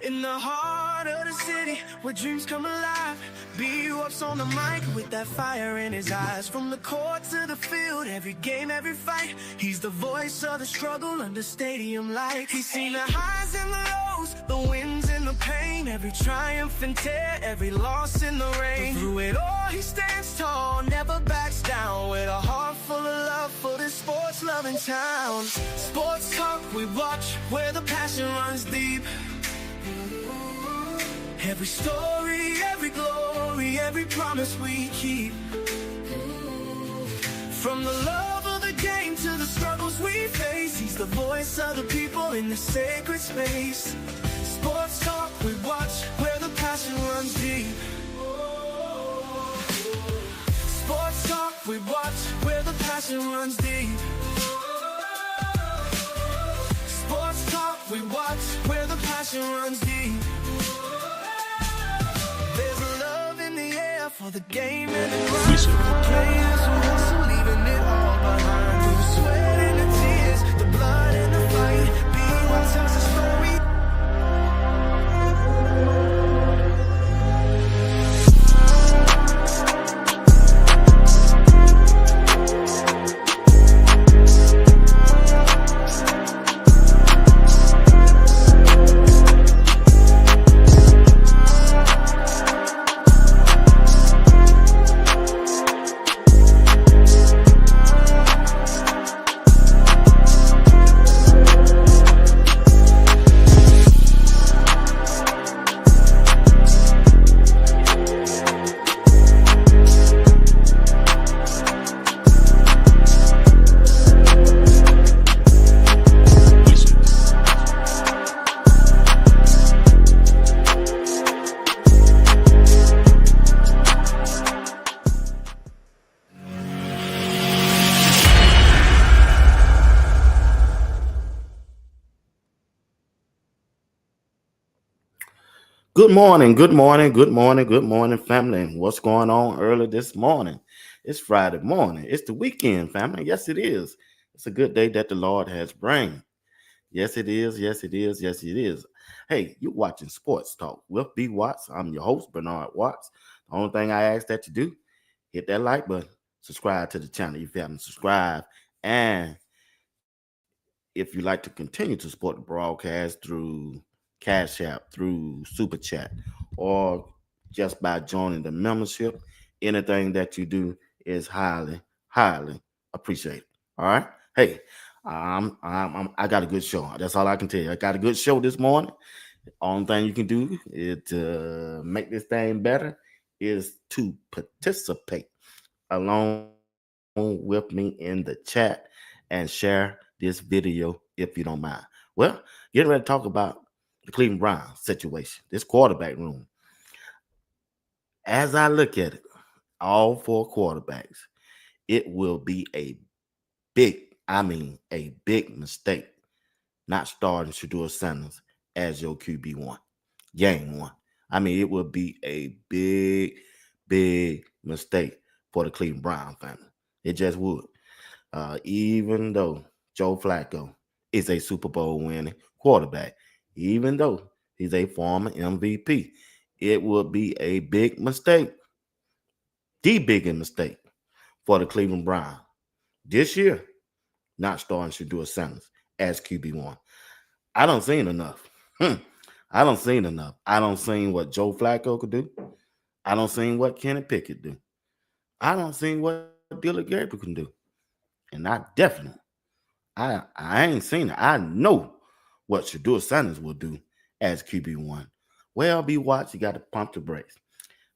In the heart of the city, where dreams come alive. B-Up's on the mic with that fire in his eyes. From the court to the field, every game, every fight. He's the voice of the struggle under stadium lights. He's seen the highs and the lows, the wins and the pain. Every triumph and tear, every loss in the rain. But through it all, he stands tall, never backs down. With a heart full of love for this sports-loving town. Sports talk we watch, where the passion runs deep. Every story, every glory, every promise we keep. From the love of the game to the struggles we face, he's the voice of the people in the sacred space. Sports talk we watch, where the passion runs deep. Sports talk we watch, where the passion runs deep. Sports talk we watch, where the passion runs deep. There's a love in the air for the game and the grind. For the players who hustle, leaving it all behind. Through the sweat and the tears, the blood and the fight. B1 tells the story. Good morning, good morning, good morning, good morning, family. What's going on early this morning? It's Friday morning. It's the weekend, family. Yes, it is. It's a good day that the Lord has bring. Yes, it is. Yes, it is. Yes, it is. Hey, you watching Sports Talk with B. Watts. I'm your host, Bernard Watts. The only thing I ask that you do, hit that like button, subscribe to the channel if you haven't subscribed, and if you like to continue to support the broadcast through Cash App, through Super Chat, or just by joining the membership, anything that you do is highly, highly appreciated. All right. Hey, I got a good show. That's all I can tell you. I got a good show this morning. Only thing you can do is to make this thing better is to participate along with me in the chat and share this video if you don't mind. Well, getting ready to talk about the Cleveland Browns situation, this quarterback room. As I look at it, all four quarterbacks, it will be a big mistake not starting Shedeur Sanders as your QB1, game one. It would be a big mistake for the Cleveland Brown family. It just would. Even though Joe Flacco is a Super Bowl winning quarterback, even though he's a former MVP, it would be a big mistake, the biggest mistake for the Cleveland Browns this year, not starting Shedeur Sanders as QB1. I don't seen enough. I don't seen enough. I don't seen what Joe Flacco could do. I don't seen what Kenny Pickett do. I don't seen what Dylan Gabriel can do. And I ain't seen it. I know what Shedeur Sanders will do as QB1. Well, be watched, you got to pump the brakes.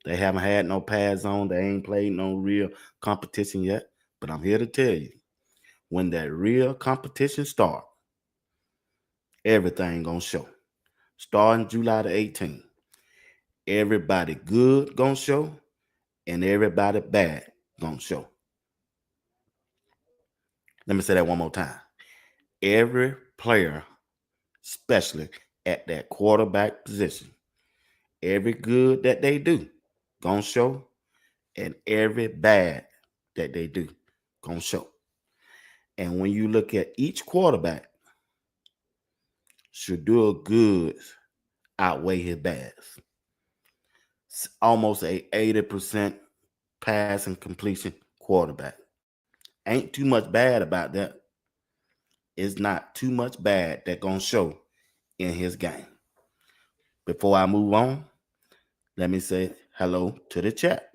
They haven't had no pads on. They ain't played no real competition yet. But I'm here to tell you, when that real competition start, everything gonna show. Starting July the 18th, everybody good gonna show, and everybody bad gonna show. Let me say that one more time. Every player, especially at that quarterback position, every good that they do gonna show, and every bad that they do gonna show. And when you look at each quarterback, Shedeur goods outweigh his bads. Almost a 80% passing completion quarterback. Ain't too much bad about that. It's not too much bad that gonna show in his game. Before I move on, let me say hello to the chat.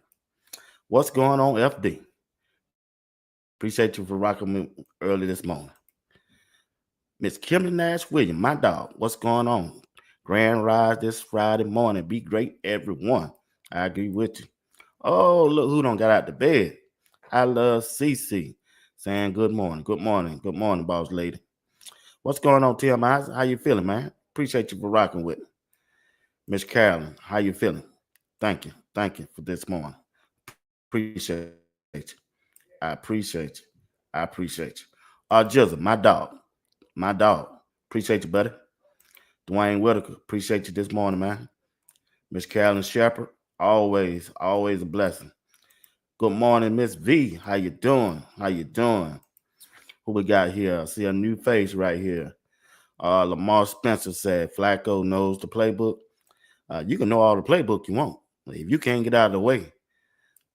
What's going on, FD? Appreciate you for rocking me early this morning. Miss Kimberly Nash Williams, my dog. What's going on? Grand rise this Friday morning. Be great, everyone. I agree with you. Oh, look who don't got out the bed. I love CC saying good morning, good morning, boss lady. What's going on, TMI? How you feeling, man? Appreciate you for rocking with me. Miss Carolyn, how you feeling? Thank you for this morning. Appreciate you. I appreciate you. I appreciate you. Jizzle, my dog. Appreciate you, buddy. Dwayne Whitaker, appreciate you this morning, man. Miss Carolyn Shepherd, always a blessing. Good morning, Miss V. How you doing? How you doing? Who we got here? I see a new face right here. Lamar Spencer said Flacco knows the playbook. You can know all the playbook you want. If you can't get out of the way,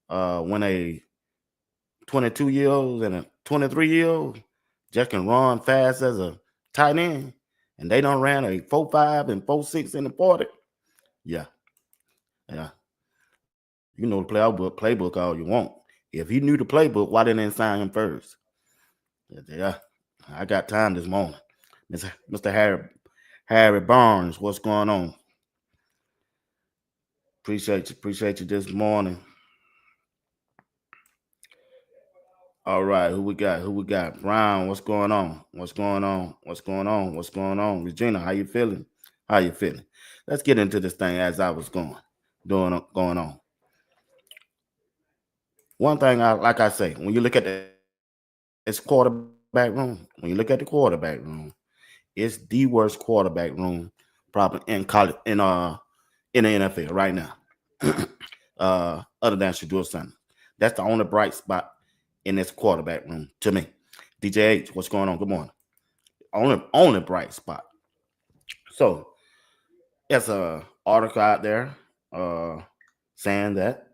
when a 22-year-old and a 23-year-old just can run fast as a tight end, and they don't ran a 4.5 and 4.6 in the 40, yeah. You know the playbook all you want. If he knew the playbook, why didn't they sign him first? Yeah, I got time this morning. Mr. Harry Barnes, what's going on? Appreciate you this morning. All right, who we got? Brown, what's going on? What's going on? Regina, how you feeling? Let's get into this thing as I was going on. One thing, like I say, when you look at this quarterback room, it's the worst quarterback room probably in college in the NFL right now. Other than Shedeur Sanders, that's the only bright spot in this quarterback room to me. DJ H, what's going on? Good morning. Only bright spot. So there's a article out there saying that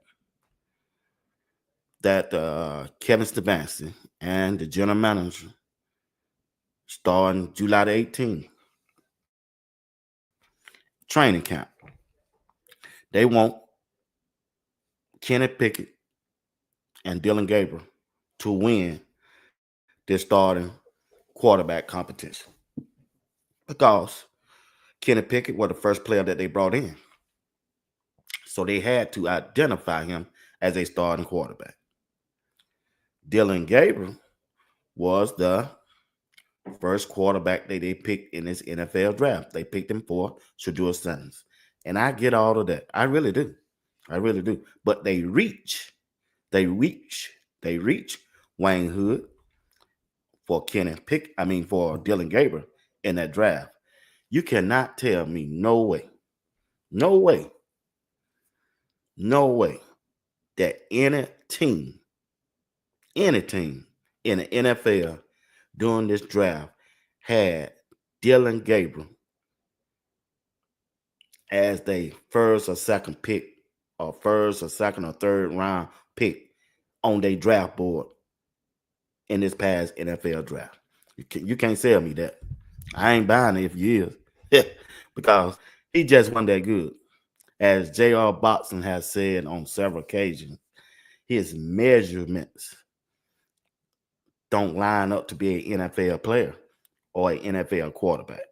Kevin Stefanski and the general manager starting July the 18th training camp. They want Kenny Pickett and Dylan Gabriel to win this starting quarterback competition because Kenny Pickett was the first player that they brought in. So they had to identify him as a starting quarterback. Dylan Gabriel was the first quarterback that they picked in this NFL draft. They picked him for Shedeur Sanders. And I get all of that. I really do. But they reach Wayne Hood for for Dylan Gabriel in that draft. You cannot tell me no way that any team in the NFL during this draft had Dylan Gabriel as their first or second pick, or first or second or third round pick on their draft board in this past NFL draft. You can't sell me that. I ain't buying it if you is. Because he just wasn't that good. As J.R. Boxing has said on several occasions, his measurements don't line up to be an NFL player or an NFL quarterback.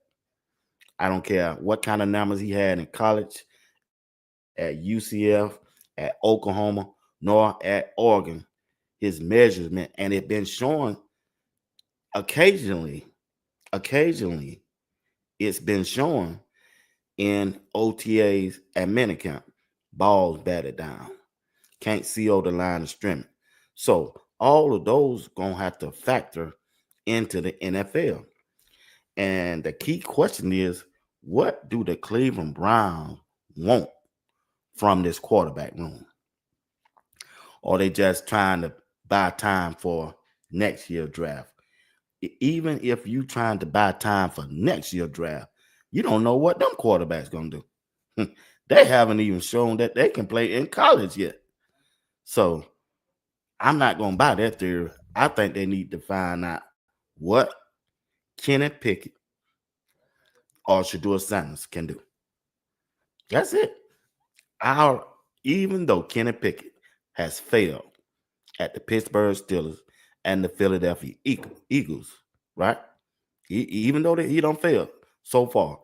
I don't care what kind of numbers he had in college, at UCF, at Oklahoma, nor at Oregon. His measurement, and it been showing occasionally, it's been showing in OTAs and minicamp. Balls batted down. Can't see over the line of scrimmage. So all of those gonna have to factor into the NFL. And the key question is, what do the Cleveland Browns want from this quarterback room? Or they just trying to buy time for next year's draft? Even if you trying to buy time for next year's draft, you don't know what them quarterbacks gonna do. They haven't even shown that they can play in college yet. So I'm not going to buy that theory. I think they need to find out what Kenny Pickett or Shedeur Sanders can do. That's it. Our Even though Kenny Pickett has failed at the Pittsburgh Steelers and the Philadelphia Eagles, right? Even though he don't fail so far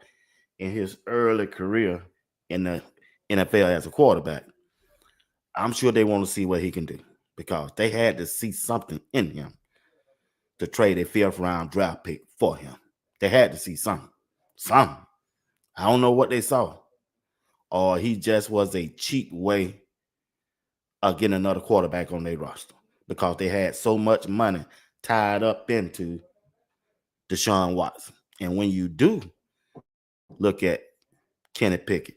in his early career in the NFL as a quarterback, I'm sure they want to see what he can do because they had to see something in him to trade a fifth round draft pick for him. They had to see something. Something. I don't know what they saw. Or he just was a cheap way of getting another quarterback on their roster because they had so much money tied up into Deshaun Watson. And when you do look at Kenny Pickett,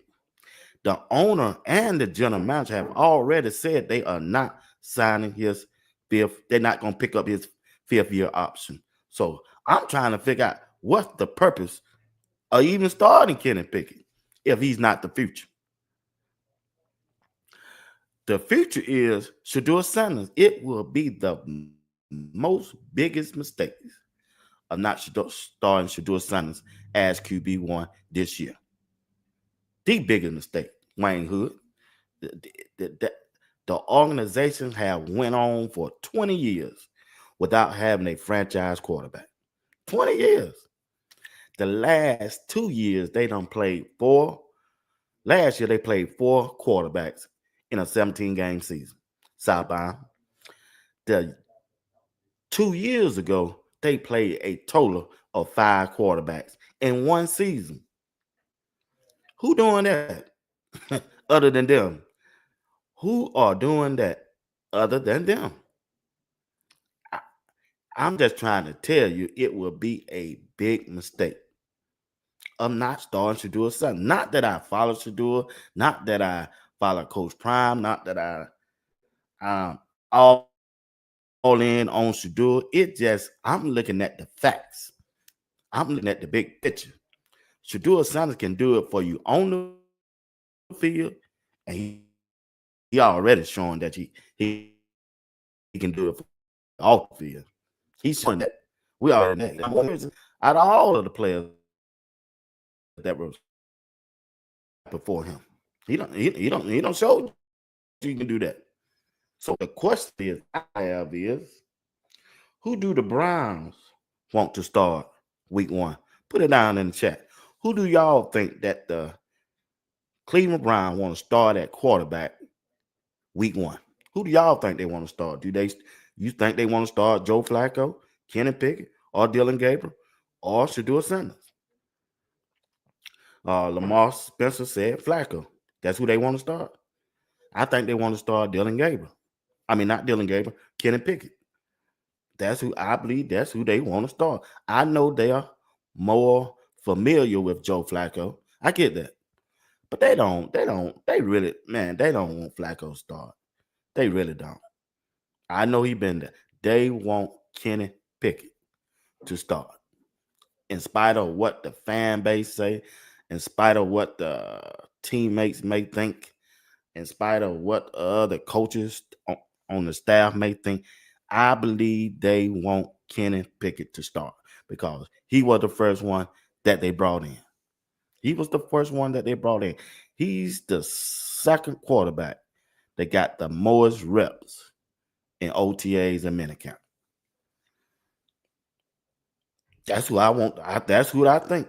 the owner and the general manager have already said they are not signing his fifth. They're not going to pick up his fifth year option. So I'm trying to figure out what's the purpose of even starting Kenny Pickett if he's not the future. The future is Shedeur Sanders. It will be the most biggest mistake of not starting Shedeur Sanders as QB1 this year. The biggest mistake, Wayne Hood. The, the, the, the organization have went on for 20 years without having a franchise quarterback. 20 years. The last 2 years, they done played four. Last year, they played four quarterbacks in a 17-game season. Southbound. The 2 years ago, they played a total of five quarterbacks in one season. Who doing that other than them? Who are doing that other than them? I, I'm just trying to tell you, it will be a big mistake of not starting Shedeur Sanders. Not that I follow Shedeur, not that I follow Coach Prime, not that I'm all in on Shedeur. It just, I'm looking at the facts. I'm looking at the big picture. Shedeur Sanders can do it for you on the field, and he already showing that he can do it off the field. He's showing that. We already know. We already know. Out of all of the players that were before him, he don't show you can do that. So the question I have is, who do the Browns want to start week one? Put it down in the chat. Who do y'all think that the Cleveland Browns want to start at quarterback week one? Who do y'all think they want to start? You think they want to start Joe Flacco, Kenny Pickett, or Dylan Gabriel, or Shedeur Sanders? Lamar Spencer said Flacco. That's who they want to start. I think they want to start Dylan Gabriel. I mean, not Dylan Gabriel, Kenny Pickett. That's who I believe. That's who they want to start. I know they are more familiar with Joe Flacco. I get that, but they don't. They don't. They really, man, they don't want Flacco to start. They really don't. I know he been there. They want Kenny Pickett to start, in spite of what the fan base say, in spite of what the teammates may think, in spite of what other coaches on the staff may think. I believe they want Kenny Pickett to start because he was the first one that they brought in. He was the first one that they brought in. He's the second quarterback that got the most reps in OTAs and minicamp. That's who I want. That's who I think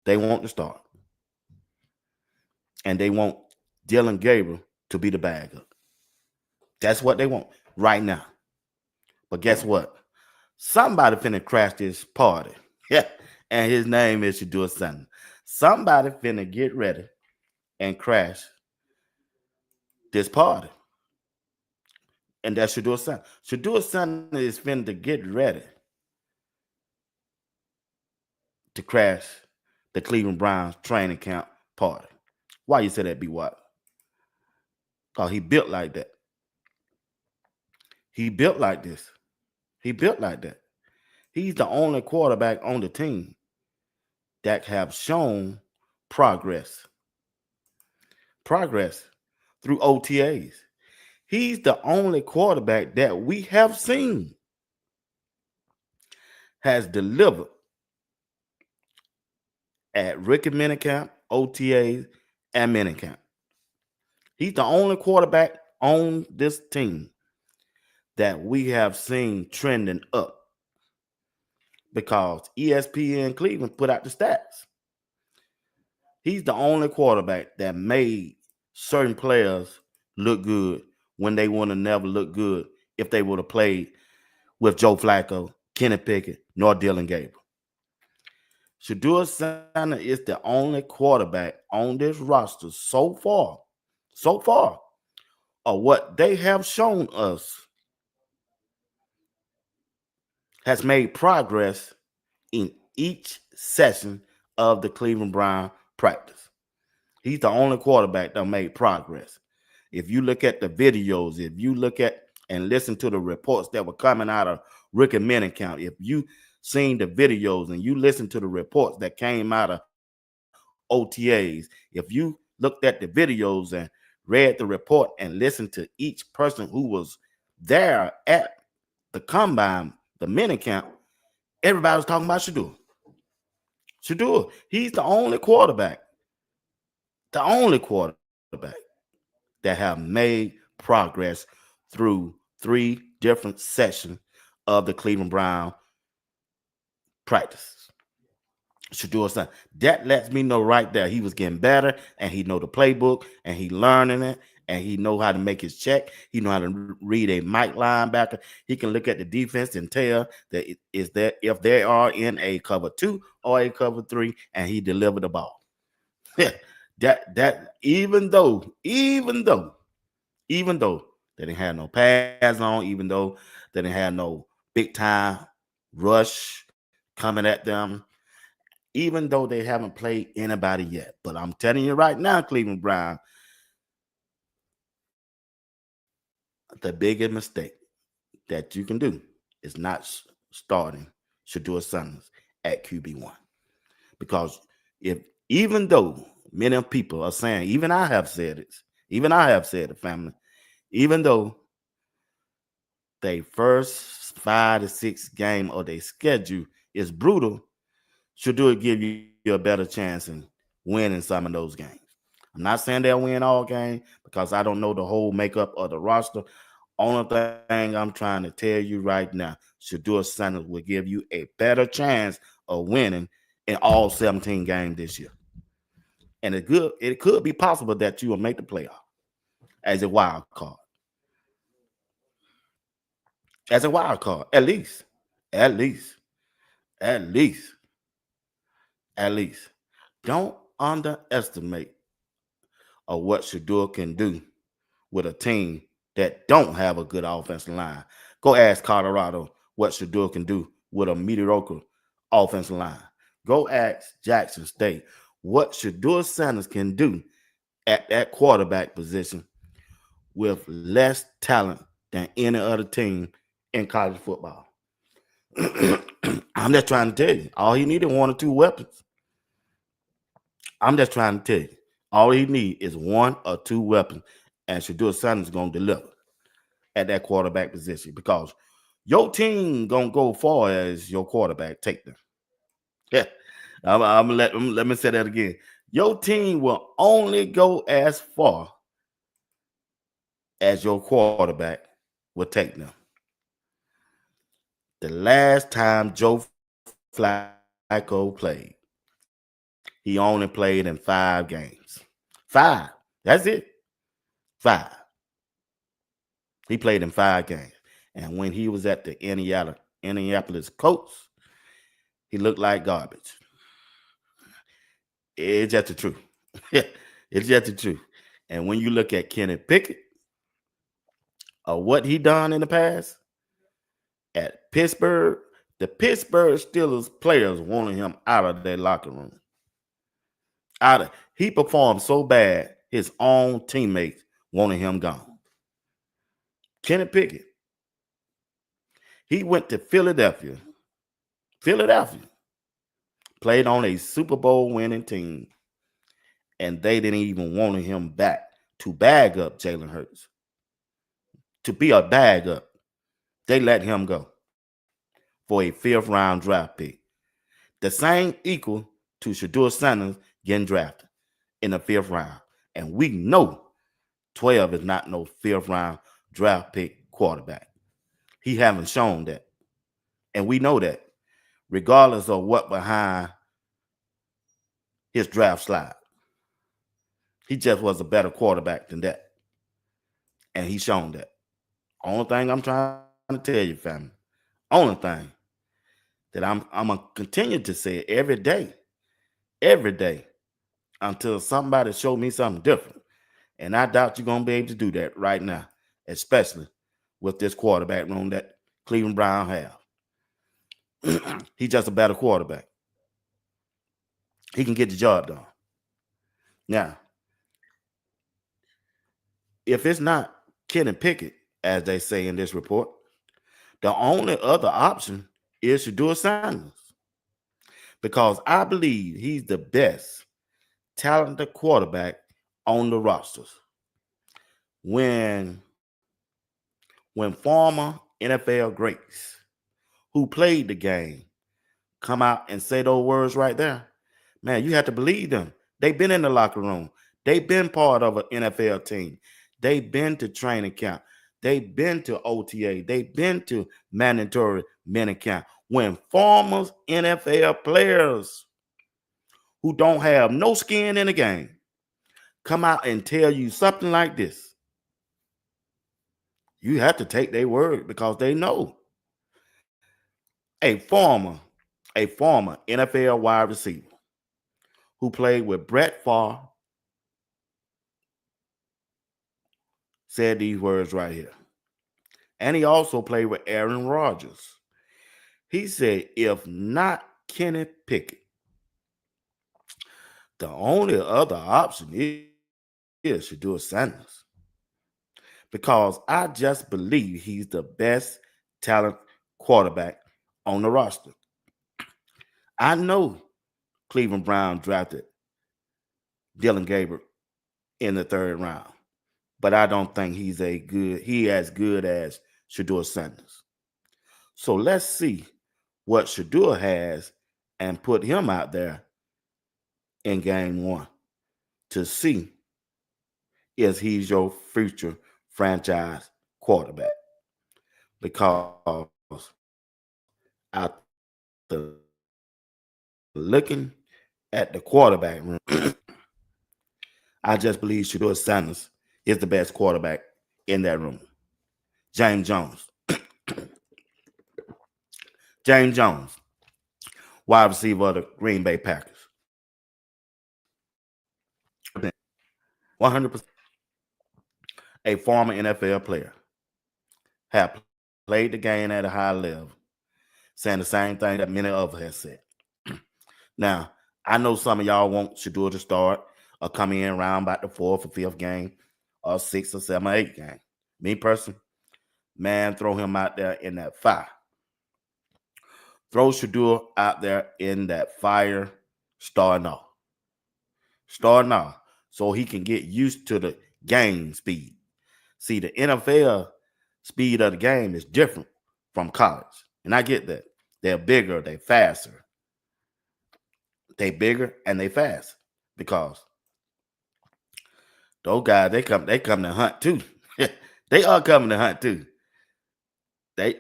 they want to start. And they want Dylan Gabriel to be the backup. That's what they want right now. But guess what? Somebody finna crash this party. Yeah. And his name is Shedeur Sanders. Somebody finna get ready and crash this party. And that's Shedeur Sanders. Shedeur Sanders is finna to get ready to crash the Cleveland Browns training camp party. Why you say that, be what? Because he built like that. He built like this. He built like that. He's the only quarterback on the team that have shown progress. progress through OTAs. He's the only quarterback that we have seen has delivered at rookie minicamp, OTAs, and minicamp. He's the only quarterback on this team that we have seen trending up because ESPN Cleveland put out the stats. He's the only quarterback that made certain players look good when they would have never looked good if they would have played with Joe Flacco, Kenny Pickett, nor Dylan Gabriel. Shedeur Sanders is the only quarterback on this roster so far, of what they have shown us has made progress in each session of the Cleveland Brown practice. He's the only quarterback that made progress. If you look at the videos, if you look at and listen to the reports that were coming out of rookie minicamp, if you seen the videos and you listen to the reports that came out of OTAs, if you looked at the videos and read the report and listened to each person who was there at the combine, the minicamp, everybody was talking about Shedeur. Shedeur, he's the only quarterback that have made progress through 3 different sessions of the Cleveland Brown practices. Shedeur Sanders. That lets me know right there he was getting better and he know the playbook and he learning it and he know how to make his check. He know how to read a Mike linebacker. He can look at the defense and tell that is that if they are in a cover 2 or a cover 3 and he delivered the ball. that even though they didn't have no pads on, even though they didn't have no big time rush coming at them, even though they haven't played anybody yet. But I'm telling you right now, Cleveland Brown, the biggest mistake that you can do is not starting Shedeur Sanders at QB1. Because if even though many people are saying, even I have said it, family, even though they first 5 to 6 game of their schedule is brutal, Shedeur give you a better chance in winning some of those games. I'm not saying they'll win all games because I don't know the whole makeup of the roster. Only thing I'm trying to tell you right now, Shedeur Sanders will give you a better chance of winning in all 17 games this year. And it could be possible that you will make the playoff as a wild card. As a wild card, at least. At least. At least. At least. Don't underestimate what Shedeur can do with a team that don't have a good offensive line. Go ask Colorado what Shedeur can do with a mediocre offensive line. Go ask Jackson State what Shedeur Sanders can do at that quarterback position with less talent than any other team in college football. I'm just trying to tell you, all he needed 1 or 2 weapons. I'm just trying to tell you, all he needs is 1 or 2 weapons, and Shedeur Sanders is going to deliver at that quarterback position because your team going to go far as your quarterback take them. Yeah, I'm gonna let me say that again. Your team will only go as far as your quarterback will take them. The last time Joe Flacco played, he only played in 5 games. 5. That's it. 5. He played in 5 games. And when he was at the Indianapolis Colts, he looked like garbage. It's just the truth. It's just the truth. And when you look at Kenny Pickett, or what he done in the past at Pittsburgh, the Pittsburgh Steelers players wanted him out of their locker room. He performed so bad, his own teammates wanted him gone. Kenny Pickett, he went to Philadelphia, played on a Super Bowl winning team, and they didn't even want him back to bag up Jalen Hurts, to be a bag up. They let him go for a fifth round draft pick. The same equal to Shedeur Sanders getting drafted in the fifth round. And we know 12 is not no fifth round draft pick quarterback. He haven't shown that. And we know that, regardless of what behind his draft slide. He just was a better quarterback than that. And he's shown that. Only thing I'm trying to tell you, family, only thing that I'm gonna continue to say every day, until somebody show me something different. And I doubt you're gonna be able to do that right now, especially with this quarterback room that Cleveland Brown have. He's just a better quarterback. He can get the job done. Now, if it's not Kenny Pickett, as they say in this report, the only other option is Shedeur Sanders, because I believe he's the best talented quarterback on the rosters. When former NFL greats who played the game come out and say those words right there, man, you have to believe them. They've been in the locker room. They've been part of an NFL team. They've been to training camp. They've been to OTA. They've been to mandatory minicamp. When former NFL players who don't have no skin in the game come out and tell you something like this, you have to take their word, because they know. A former NFL wide receiver who played with Brett Favre said these words right here. And he also played with Aaron Rodgers. He said, if not Kenny Pickett, the only other option is Shedeur Sanders. Because I just believe he's the best talent quarterback on the roster. I know Cleveland Brown drafted Dylan Gabriel in the third round, but I don't think he as good as Shedeur Sanders. So let's see what Shedeur has and put him out there in game one to see if he's your future franchise quarterback. Because after looking at the quarterback room, I just believe Shedeur Sanders is the best quarterback in that room. James Jones. James Jones, wide receiver of the Green Bay Packers. 100%. A former NFL player. Have played the game at a high level. Saying the same thing that many others have said. Now, I know some of y'all want Shedeur to start or come in around about the fourth or fifth game or sixth or seventh or eighth game. Me personally, man, throw him out there in that fire. Throw Shedeur out there in that fire starting off. So he can get used to the game speed. See, the NFL speed of the game is different from college. And I get that. They're bigger, they're faster. They bigger and they fast, because those guys, they come to hunt too. They are coming to hunt too. They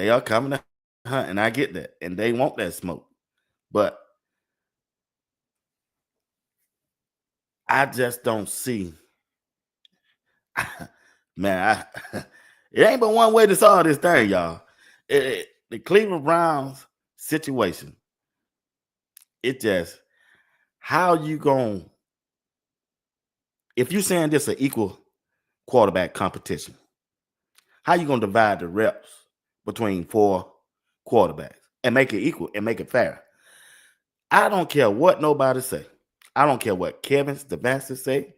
are coming to hunt, and I get that. And they want that smoke. But I just don't see, man, it ain't but one way to solve this thing, y'all. The Cleveland Browns situation, it just, how you going, if you're saying this an equal quarterback competition, how you going to divide the reps between four quarterbacks and make it equal and make it fair? I don't care what nobody say. I don't care what Kevin Stefanski say.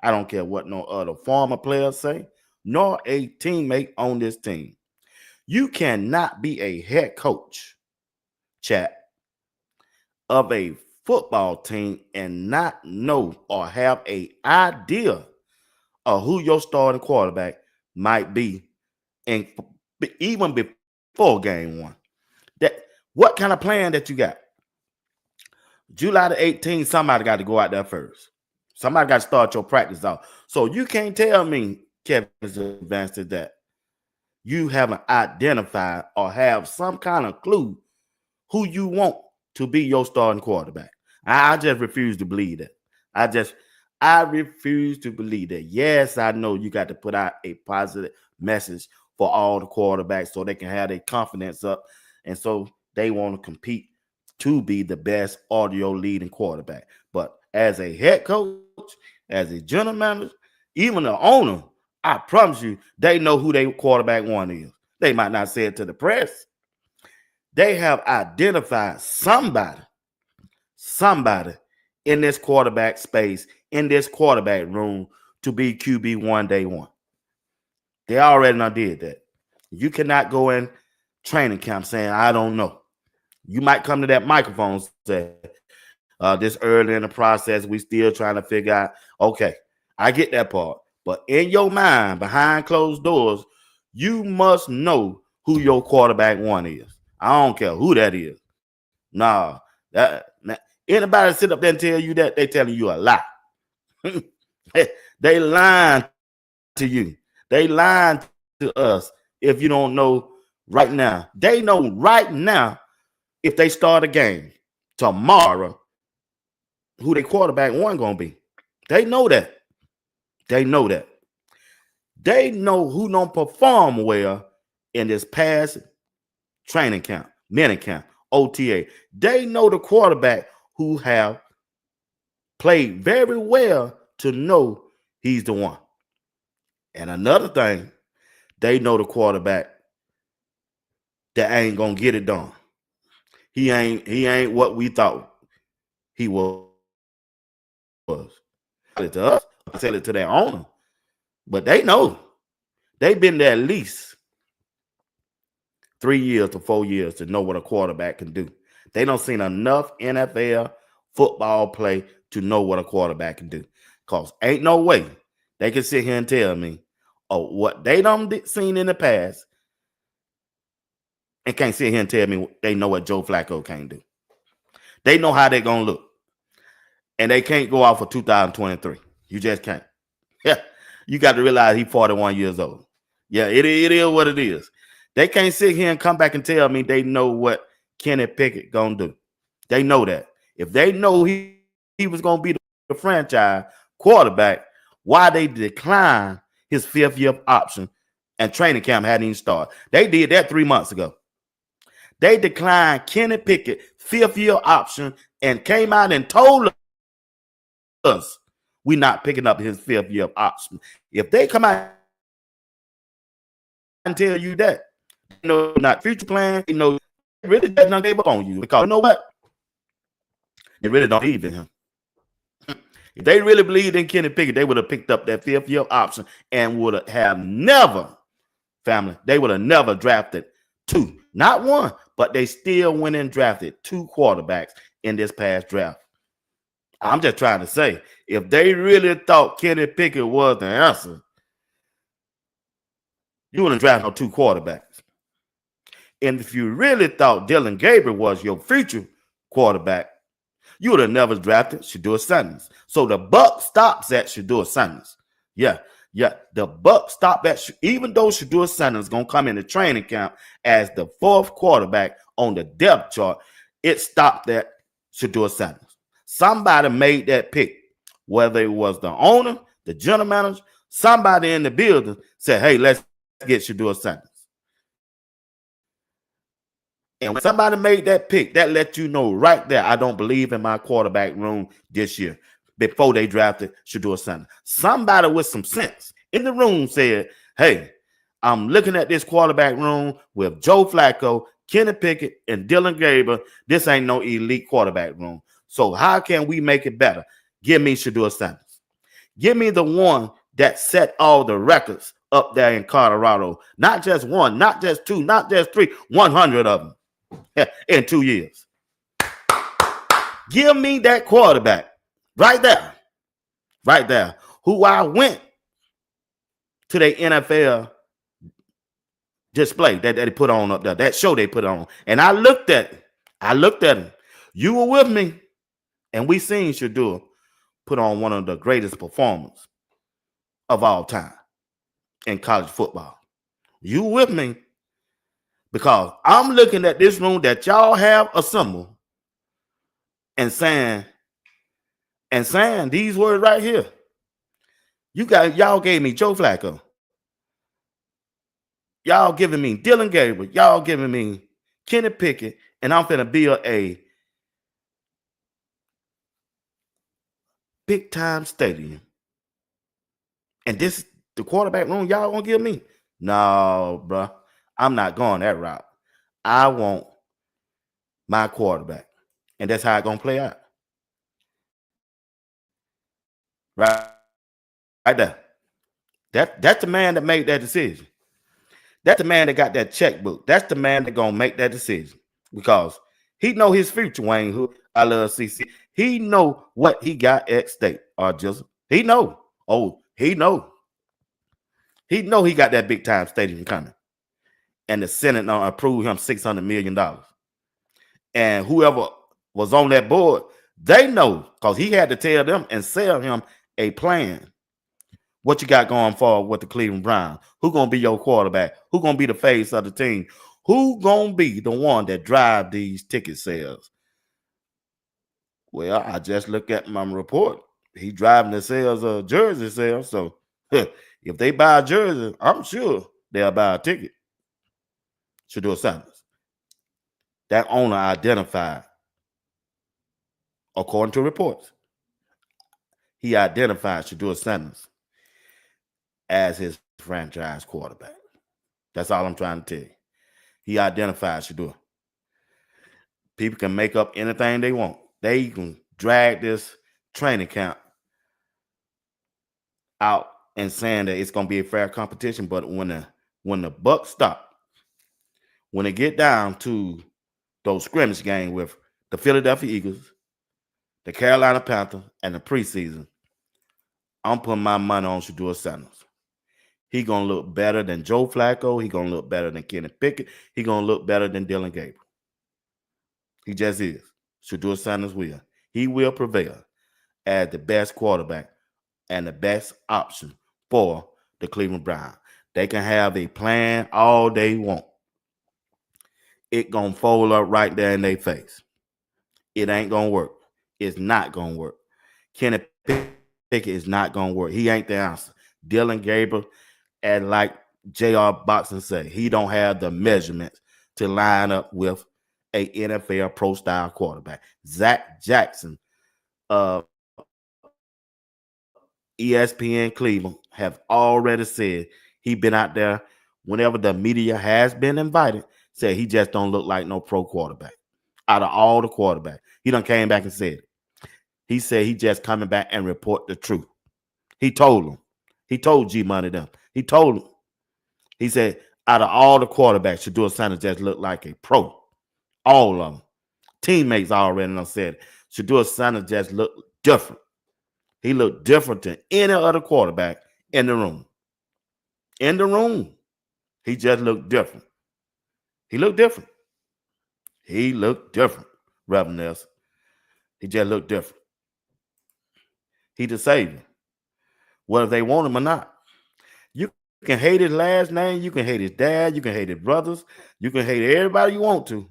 I don't care what no other former players say, nor a teammate on this team. You cannot be a head coach, chat, of a football team and not know or have a idea of who your starting quarterback might be, and even before game one. That what kind of plan that you got? July the 18th, somebody got to go out there first. Somebody got to start your practice off. So you can't tell me, Kevin Advanced, that you haven't identified or have some kind of clue who you want to be your starting quarterback. I just refuse to believe that. I refuse to believe that. Yes, I know you got to put out a positive message for all the quarterbacks so they can have their confidence up, and so they want to compete to be the best audio leading quarterback. But as a head coach, as a general manager, even the owner, I promise you, they know who their quarterback one is. They might not say it to the press. They have identified somebody in this quarterback space, in this quarterback room to be QB1 day one. They already done did that. You cannot go in training camp saying, I don't know. You might come to that microphone and say, this early in the process, we still trying to figure out, okay, I get that part. But in your mind, behind closed doors, you must know who your quarterback one is. I don't care who that is. Nah, anybody sit up there and tell you that, they telling you a lie. They lying to you. They lying to us if you don't know right now. They know right now if they start a game tomorrow who their quarterback one gonna be. They know that. They know that. They know who don't perform well in this past training camp, mini camp, OTA. They know the quarterback who have played very well to know he's the one. And another thing, they know the quarterback that ain't gonna get it done. He ain't what we thought he was. Tell it to us, tell it to their owner. But they know. They've been there at least 3 years to 4 years to know what a quarterback can do. They don't seen enough NFL football play to know what a quarterback can do. Because ain't no way they can sit here and tell me, oh, what they done seen in the past, and can't sit here and tell me they know what Joe Flacco can't do. They know how they're going to look. And they can't go out for 2023. You just can't. Yeah, you got to realize he's 41 years old. Yeah, it is what it is. They can't sit here and come back and tell me they know what Kenny Pickett going to do. They know that. If they know he was going to be the franchise quarterback, why they decline his fifth-year option and training camp hadn't even started. They did that 3 months ago. They declined Kenny Pickett fifth-year option and came out and told us we're not picking up his fifth-year option. If they come out and tell you that, they know not future plan, they know they really just not gave up on you, because you know what? They really don't believe in him. If they really believed in Kenny Pickett, they would have picked up that fifth-year option and would have never, family, they would have never drafted two. Not one, but they still went and drafted two quarterbacks in this past draft. I'm just trying to say, if they really thought Kenny Pickett was the answer, you wouldn't draft no two quarterbacks. And if you really thought Dylan Gabriel was your future quarterback, you would have never drafted Shedeur Sanders. So the buck stops at Shedeur Sanders. Yeah. The buck stopped at, even though Shedeur Sanders is going to come into training camp as the fourth quarterback on the depth chart, it stopped at Shedeur Sanders. Somebody made that pick, whether it was the owner, the general manager, somebody in the building said, hey, let's get Shedeur Sanders. And when somebody made that pick, that let you know right there, I don't believe in my quarterback room this year before they drafted Shedeur Sanders. Somebody with some sense in the room said, hey, I'm looking at this quarterback room with Joe Flacco, Kenny Pickett, and Dylan Gabriel. This ain't no elite quarterback room. So how can we make it better? Give me Shedeur Sanders. Give me the one that set all the records up there in Colorado. Not just one, not just two, not just three, 100 of them in 2 years. Give me that quarterback right there, right there, who I went to the NFL display that they put on up there, that show they put on. And I looked at it. I looked at him. You were with me, and we seen Shedeur put on one of the greatest performers of all time in college football. You with me? Because I'm looking at this room that y'all have assembled and saying these words right here. Y'all gave me Joe Flacco. Y'all giving me Dylan Gabriel. Y'all giving me Kenny Pickett, and I'm finna build a big time stadium. And this the quarterback room y'all gonna give me? No, bro. I'm not going that route. I want my quarterback. And that's how it's gonna play out. Right there. That's the man that made that decision. That's the man that got that checkbook. That's the man that gonna make that decision. Because he know his future, Wayne Hood. I love CC. He know what he got at stake. Or just he know. Oh, he know. He know he got that big time stadium coming. And the Senate approved him $600 million. And whoever was on that board, they know, because he had to tell them and sell him a plan. What you got going forward with the Cleveland Browns? Who gonna be your quarterback? Who gonna be the face of the team? Who gonna be the one that drive these ticket sales? Well, I just look at my report. He driving the sales of jersey sales. So if they buy a jersey, I'm sure they'll buy a ticket. Shedeur Sanders. That owner identified, according to reports, he identified Shedeur Sanders as his franchise quarterback. That's all I'm trying to tell you. He identified Shedeur. People can make up anything they want. They can drag this training camp out and saying that it's going to be a fair competition, but when the buck stop, when they get down to those scrimmage games with the Philadelphia Eagles, the Carolina Panthers, and the preseason, I'm putting my money on Shedeur Sanders. He gonna look better than Joe Flacco. He gonna look better than Kenny Pickett. He gonna look better than Dylan Gabriel. He just is. Shedeur Sanders will. He will prevail as the best quarterback and the best option for the Cleveland Browns. They can have a plan all they want. It gonna fold up right there in their face. It ain't gonna work. It's not gonna work. Kenny Pickett is not gonna work. He ain't the answer. Dylan Gabriel, and like J.R. Boxing say, he don't have the measurements to line up with a NFL pro style quarterback. Zach Jackson, ESPN Cleveland, have already said he been out there whenever the media has been invited, said he just don't look like no pro quarterback. Out of all the quarterbacks, he done came back and said it. He said he just coming back and report the truth. He told him. He told G Money them. He told him. He said, out of all the quarterbacks, Shedeur Sanders just looked like a pro. All of them. Teammates already done said it. Shedeur Sanders just looked different. He looked different than any other quarterback in the room. In the room. He just looked different. He looked different. He looked different, Reverend Nelson. He just looked different. He the savior. Whether they want him or not. You can hate his last name. You can hate his dad. You can hate his brothers. You can hate everybody you want to.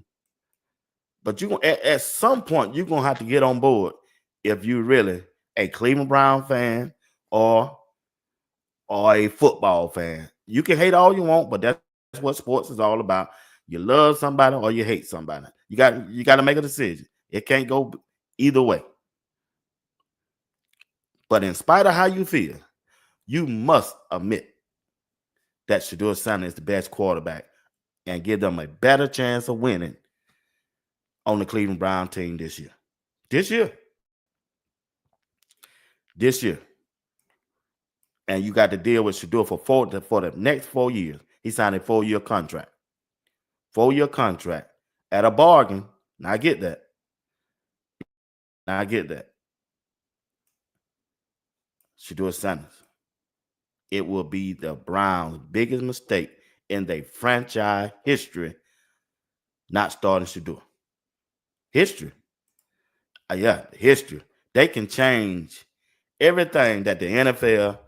But you at some point, you're going to have to get on board if you're really a Cleveland Brown fan or a football fan. You can hate all you want, but that's what sports is all about. You love somebody or you hate somebody. You got to make a decision. It can't go either way. But in spite of how you feel, you must admit that Shedeur Sanders is the best quarterback and give them a better chance of winning on the Cleveland Brown team this year. This year. And you got to deal with Shedeur for the next 4 years. He signed a 4-year contract. 4-year contract at a bargain. Now I get that. Now I get that. Shedeur Sanders. It will be the Browns' biggest mistake in their franchise history not starting Shedeur. History. Yeah, history. They can change everything that the NFL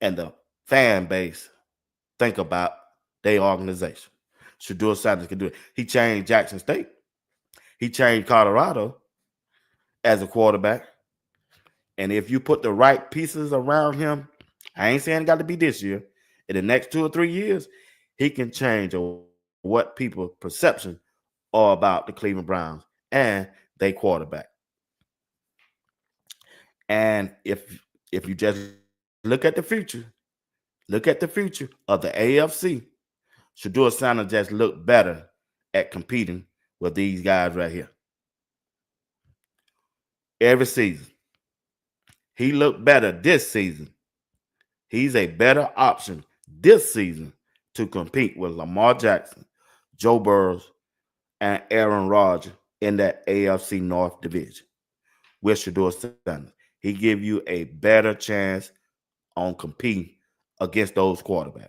and the fan base think about their organization. Shedeur Sanders can do it. He changed Jackson State. He changed Colorado as a quarterback. And if you put the right pieces around him, I ain't saying it got to be this year. In the next 2 or 3 years, he can change what people's perception are about the Cleveland Browns and their quarterback. And if you just look at the future of the AFC, Shedeur Sanders just look better at competing with these guys right here. Every season. He looked better this season. He's a better option this season to compete with Lamar Jackson, Joe Burrows, and Aaron Rodgers in that AFC North division with Shedeur Sanders. He give you a better chance on competing against those quarterbacks.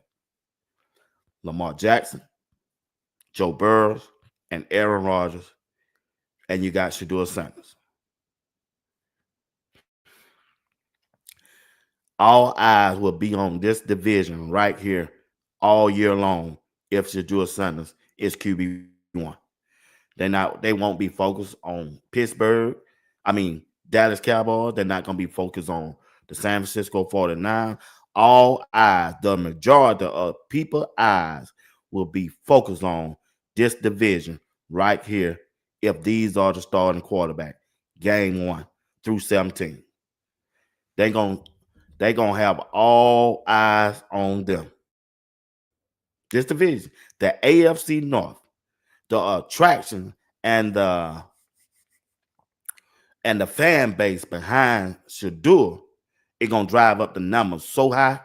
Lamar Jackson, Joe Burrows, and Aaron Rodgers, and you got Shedeur Sanders. All eyes will be on this division right here all year long if Shedeur Sanders is QB1. They won't be focused on Pittsburgh. I mean Dallas Cowboys. They're not going to be focused on the San Francisco 49. All eyes, the majority of people's eyes will be focused on this division right here if these are the starting quarterback, game 1 through 17. They're going to have all eyes on them. This division, the AFC North, the attraction and the fan base behind Shedeur is going to drive up the numbers so high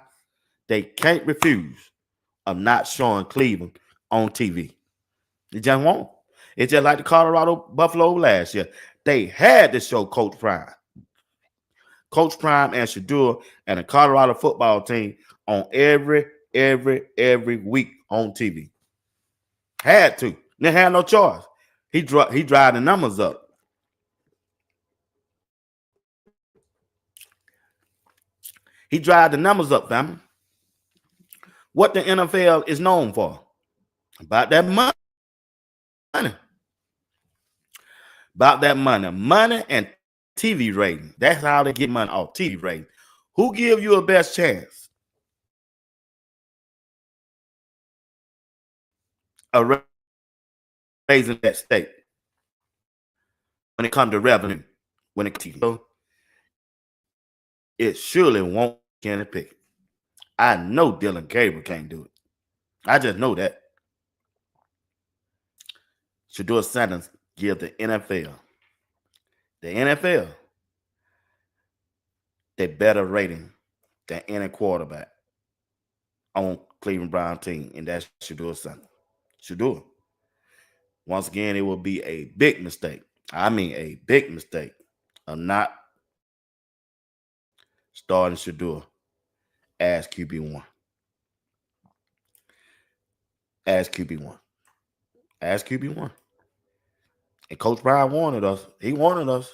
they can't refuse of not showing Cleveland on TV. It just won't. It's just like the Colorado Buffalo last year. They had to show Coach Prime. Coach Prime and Shedeur and the Colorado football team on every week on TV. Had to. They had no choice. He drive the numbers up. He drive the numbers up, family. What the NFL is known for? About that money. About that money. Money and TV rating. That's how they get money off TV rating. Who give you a best chance of raising that state when it comes to revenue? When it comes to it surely won't Kenny Pickett. I know Dylan Gabriel can't do it. I just know that. Shedeur Sanders give the NFL the better rating than any quarterback on Cleveland Brown team, and that's Shedeur Sanders. Shedeur. Once again, it will be a big mistake. I mean a big mistake of not starting Shedeur as QB1. As QB1. As QB1. And Coach Prime wanted us. He wanted us.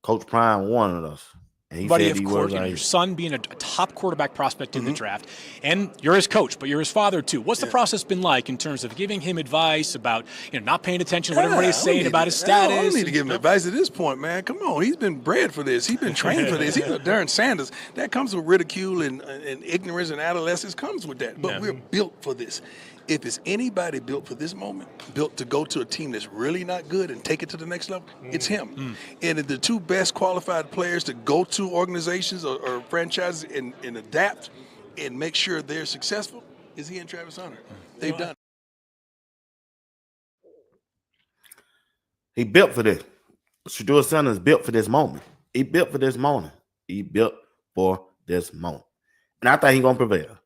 Coach Prime wanted us. And he Buddy, said of these course, words you know, right your here. son being a top quarterback prospect in the draft, and you're his coach, but you're his father too. What's the process been like in terms of giving him advice about, you know, not paying attention to what everybody's saying about his status? I don't need to give him advice at this point, man. Come on, he's been bred for this. He's been trained for this. He's a Darren Sanders. That comes with ridicule and ignorance and adolescence comes with that. But we're built for this. If it's anybody built for this moment, built to go to a team that's really not good and take it to the next level, it's him. And the two best qualified players to go to organizations or franchises and adapt and make sure they're successful is he and Travis Hunter. They've done it. He built for this. Shedeur Sanders built for this moment. He built for this moment. He built for this moment. And I think he's going to prevail.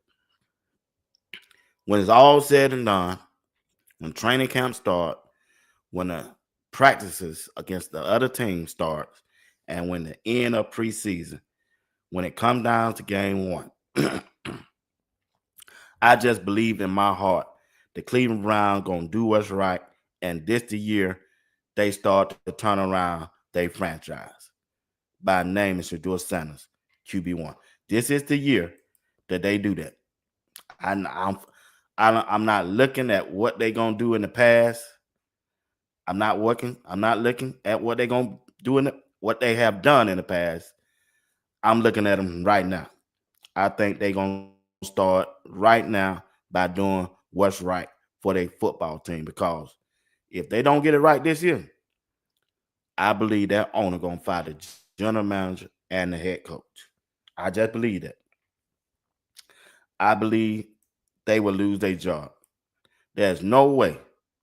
When it's all said and done, when training camp start, when the practices against the other team starts, and when the end of preseason, when it comes down to game one, I just believe in my heart the Cleveland Browns gonna do what's right, and this the year they start to turn around their franchise by naming Shedeur Sanders QB1. This is the year that they do that. I'm not looking at what they gonna do in the past. I'm not looking at what they're gonna do what they have done in the past. I'm looking at them right now. I think they're gonna start right now by doing what's right for their football team, because if they don't get it right this year, I believe that owner gonna fire the general manager and the head coach. I just believe that. I believe they will lose their job. There's no way,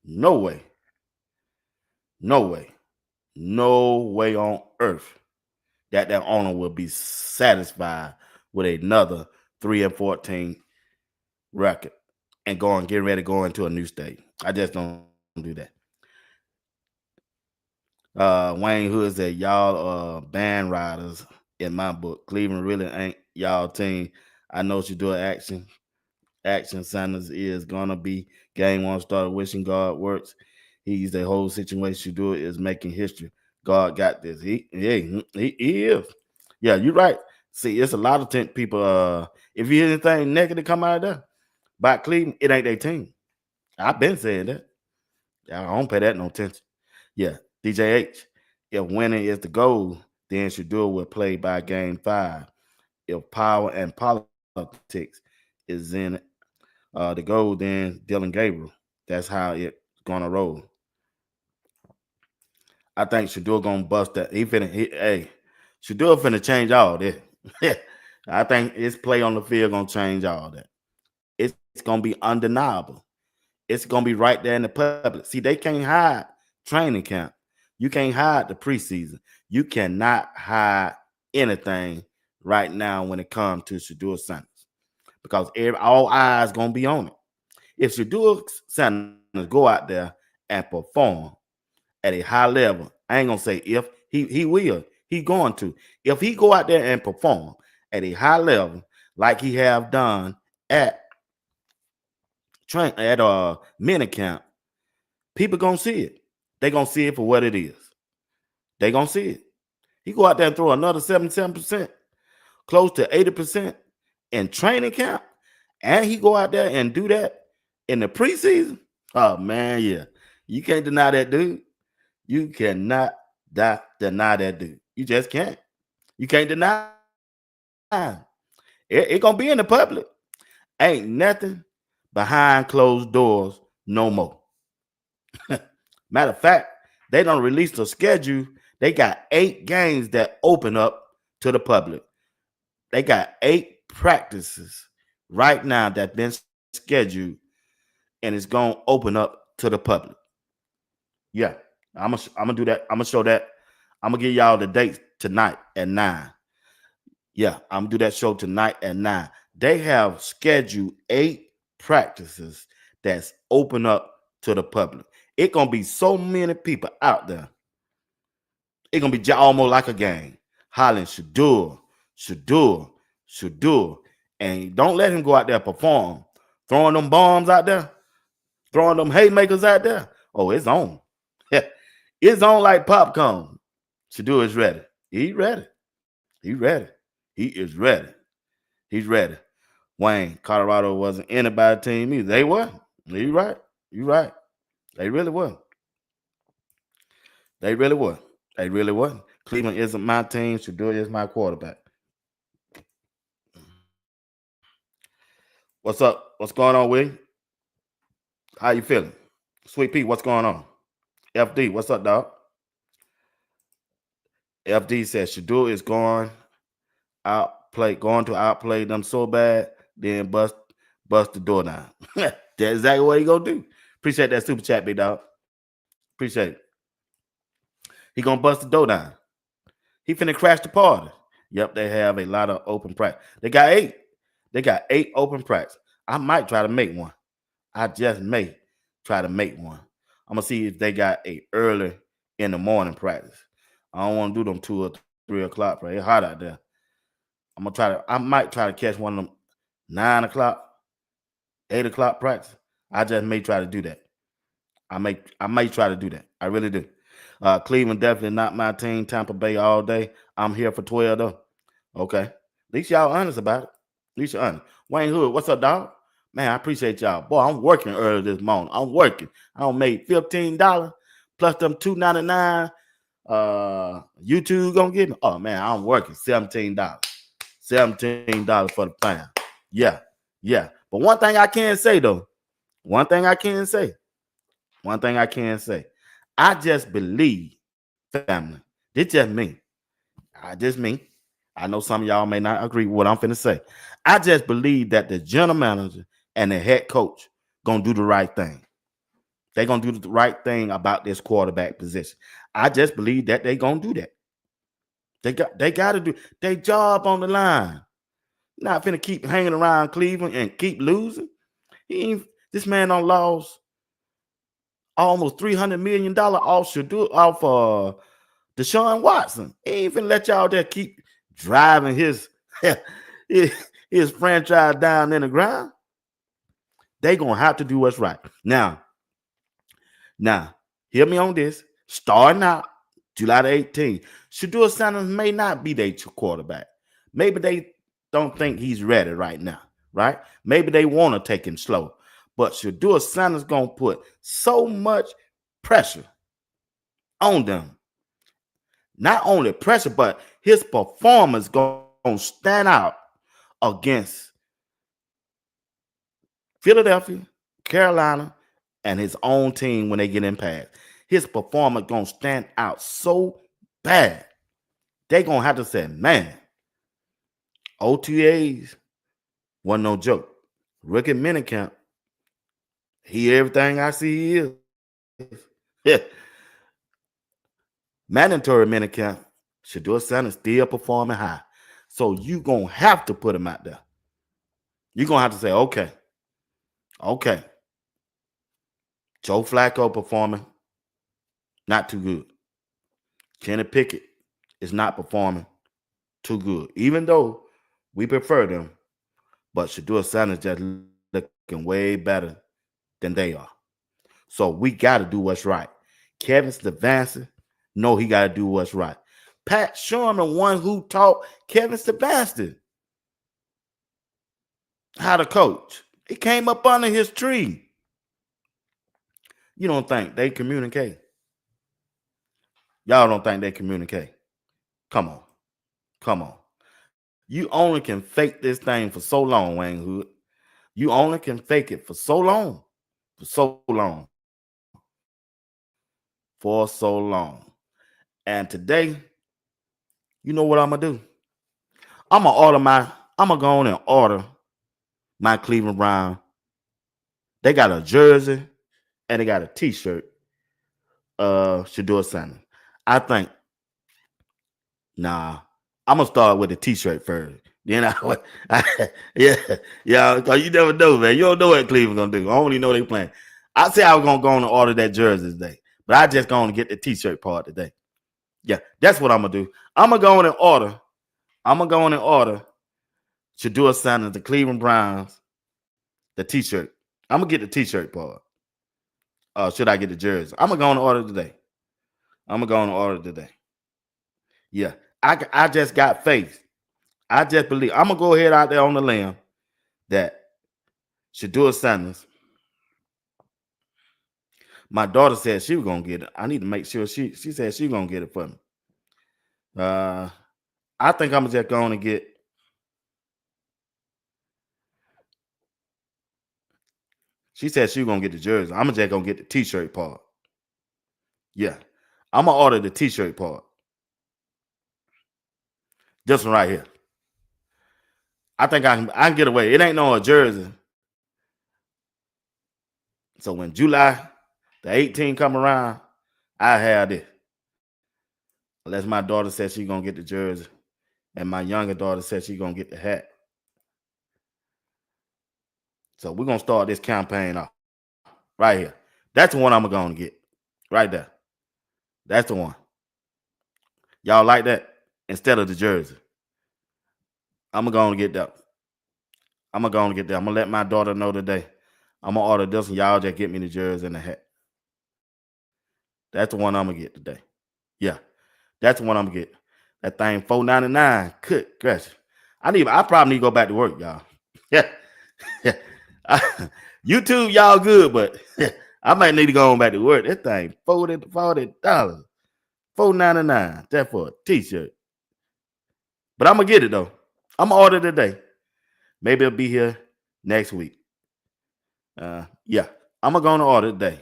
no way, no way, no way on earth that owner will be satisfied with another 3-14 record and getting ready to go into a new state. I just don't do that. Wayne Hood said, y'all band riders in my book. Cleveland really ain't y'all team. I know she do action. Action Sanders is gonna be game one starter. Wishing God works. He's the whole situation. She do it is making history. God got this. He is. Yeah, you're right. See, it's a lot of people. If you hear anything negative come out of there by Cleveland, it ain't their team. I've been saying that. I don't pay that no attention. Yeah, DJH. If winning is the goal, then Shedeur will play by game 5. If power and politics is in the goal, then Dylan Gabriel. That's how it's gonna roll. I think Shedeur gonna bust that. Shedeur finna change all that. I think his play on the field gonna change all that. It's gonna be undeniable. It's gonna be right there in the public. See, they can't hide training camp. You can't hide the preseason. You cannot hide anything right now when it comes to Shedeur Sanders, because all eyes gonna be on it. If Shedeur Sanders go out there and perform at a high level, I ain't gonna say if he will. He going to. If he go out there and perform at a high level like he have done at minicamp, people gonna see it. They gonna see it for what it is. They gonna see it. He go out there and throw another 77%, close to 80% in training camp, and he go out there and do that in the preseason. Oh man, yeah. You can't deny that dude. You cannot deny that dude. You just can't. You can't deny him. It gonna be in the public. Ain't nothing behind closed doors no more. Matter of fact, they don't release the schedule. They got 8 games that open up to the public. They got 8 practices right now that been scheduled, and it's gonna open up to the public. Yeah, I'm gonna do that. I'm gonna show that. I'm gonna give y'all the dates tonight at 9. Yeah, I'm gonna do that show tonight at 9. They have scheduled 8 practices that's open up to the public. It's gonna be so many people out there. It's gonna be almost like a game. Hollering Shedeur, Shedeur, Shedeur. And don't let him go out there perform. Throwing them bombs out there, throwing them haymakers out there. Oh, it's on. It's on like popcorn. Shedeur is ready. He's ready. He's ready. He is ready. He's ready. Wayne, Colorado wasn't anybody's team either. They were. You right. You right. They really were. They really were. They really were. Cleveland isn't my team. Shedeur is my quarterback. What's up? What's going on, Willie? How you feeling? Sweet Pea, what's going on? FD, what's up, dog? FD says Shedeur is going to outplay them so bad, then bust the door down. That's exactly what he gonna do. Appreciate that super chat, big dog. Appreciate it. He gonna bust the door down. He finna crash the party. Yep, they have a lot of open practice. They got 8. They got 8 open practice. I might try to make one. I just may try to make one. I'm gonna see if they got a early in the morning practice. I don't want to do them 2 or 3 o'clock practice. It's hot out there. I might try to catch one of them 9 o'clock, 8 o'clock practice. I just may try to do that. I may try to do that. I really do. Cleveland definitely not my team. Tampa Bay all day. I'm here for 12 though. Okay. At least y'all honest about it. At least you're honest. Wayne Hood, what's up, dog? Man, I appreciate y'all. Boy, I'm working early this morning. I'm working. I don't make $15 plus them $2.99. YouTube gonna give me. Oh man, I'm working $17. $17 for the pound. Yeah, yeah. But one thing I can say though, one thing I can say, I just believe, family. This just me. Just me. I know some of y'all may not agree with what I'm finna say. I just believe that the general manager and the head coach gonna do the right thing. They're gonna do the right thing about this quarterback position. I just believe that they're gonna do that. They gotta do their job on the line. Not finna keep hanging around Cleveland and keep losing. This man done lost almost $300 million off Deshaun Watson. He ain't finna let y'all there keep driving his franchise down in the ground. They gonna have to do what's right. Now, hear me on this. Starting out July the 18th, Shedeur Sanders may not be their quarterback. Maybe they don't think he's ready right now, right? Maybe they want to take him slow. But Shedeur Sanders gonna put so much pressure on them. Not only pressure, but his performance gonna stand out against Philadelphia, Carolina, and his own team when they get in pass. His performance gonna stand out so bad. They gonna have to say, man, OTAs wasn't no joke. Rookie minicamp, he everything I see he is. Yeah. Mandatory minicamp, Shedeur Sanders still performing high. So you gonna have to put him out there. You're gonna have to say, okay. Joe Flacco performing, not too good. Kenny Pickett is not performing too good. Even though we prefer them, but Shedeur Sanders just looking way better than they are. So we got to do what's right. Kevin Stefanski, know he got to do what's right. Pat Sherman, one who taught Kevin Stefanski how to coach. He came up under his tree. You don't think they communicate? Y'all don't think they communicate? Come on. You only can fake this thing for so long, Wayne Hood. You only can fake it for so long. And today, you know what I'm gonna do? I'm gonna go on and order my Cleveland Brown. They got a jersey and they got a t-shirt. Shedeur Sanders. I think, I'm gonna start with the t-shirt first. Then because you never know, man. You don't know what Cleveland gonna do. I only know they playing. I say I was gonna go on and order that jersey today, but I just gonna get the t-shirt part today. Yeah, that's what I'm gonna do. I'm gonna go on and order Shedeur Sanders, the Cleveland Browns, the t-shirt. I'm gonna get the t-shirt part. Should I get the jersey? I'm gonna go on and order today. Yeah, I just got faith. I just believe. I'm gonna go ahead out there on the limb that Shedeur Sanders. My daughter said she was gonna get it. I need to make sure she said she was gonna get it for me. I think I'm just gonna get. She said she was gonna get the jersey. I'm just gonna get the t-shirt part. Yeah, I'm gonna order the t-shirt part. This one right here. I think I can get away. It ain't no jersey. So when July the 18th come around, I have this. Unless my daughter says she's gonna get the jersey, and my younger daughter says she's gonna get the hat. So we're gonna start this campaign off right here. That's the one I'm gonna get. Right there. That's the one. Y'all like that? Instead of the jersey. I'm going to get that. I'm going to get that. I'm going to let my daughter know today. I'm going to order this, and y'all just get me the jersey and the hat. That's the one I'm going to get today. Yeah. That's the one I'm going to get. That thing $4.99. Good gracious. I probably need to go back to work, y'all. Yeah. YouTube, y'all good, but I might need to go on back to work. That thing $40. $4.99. That's for a t-shirt. But I'm going to get it, though. I'm going to order today. Maybe it'll be here next week. Yeah. I'm going to order today.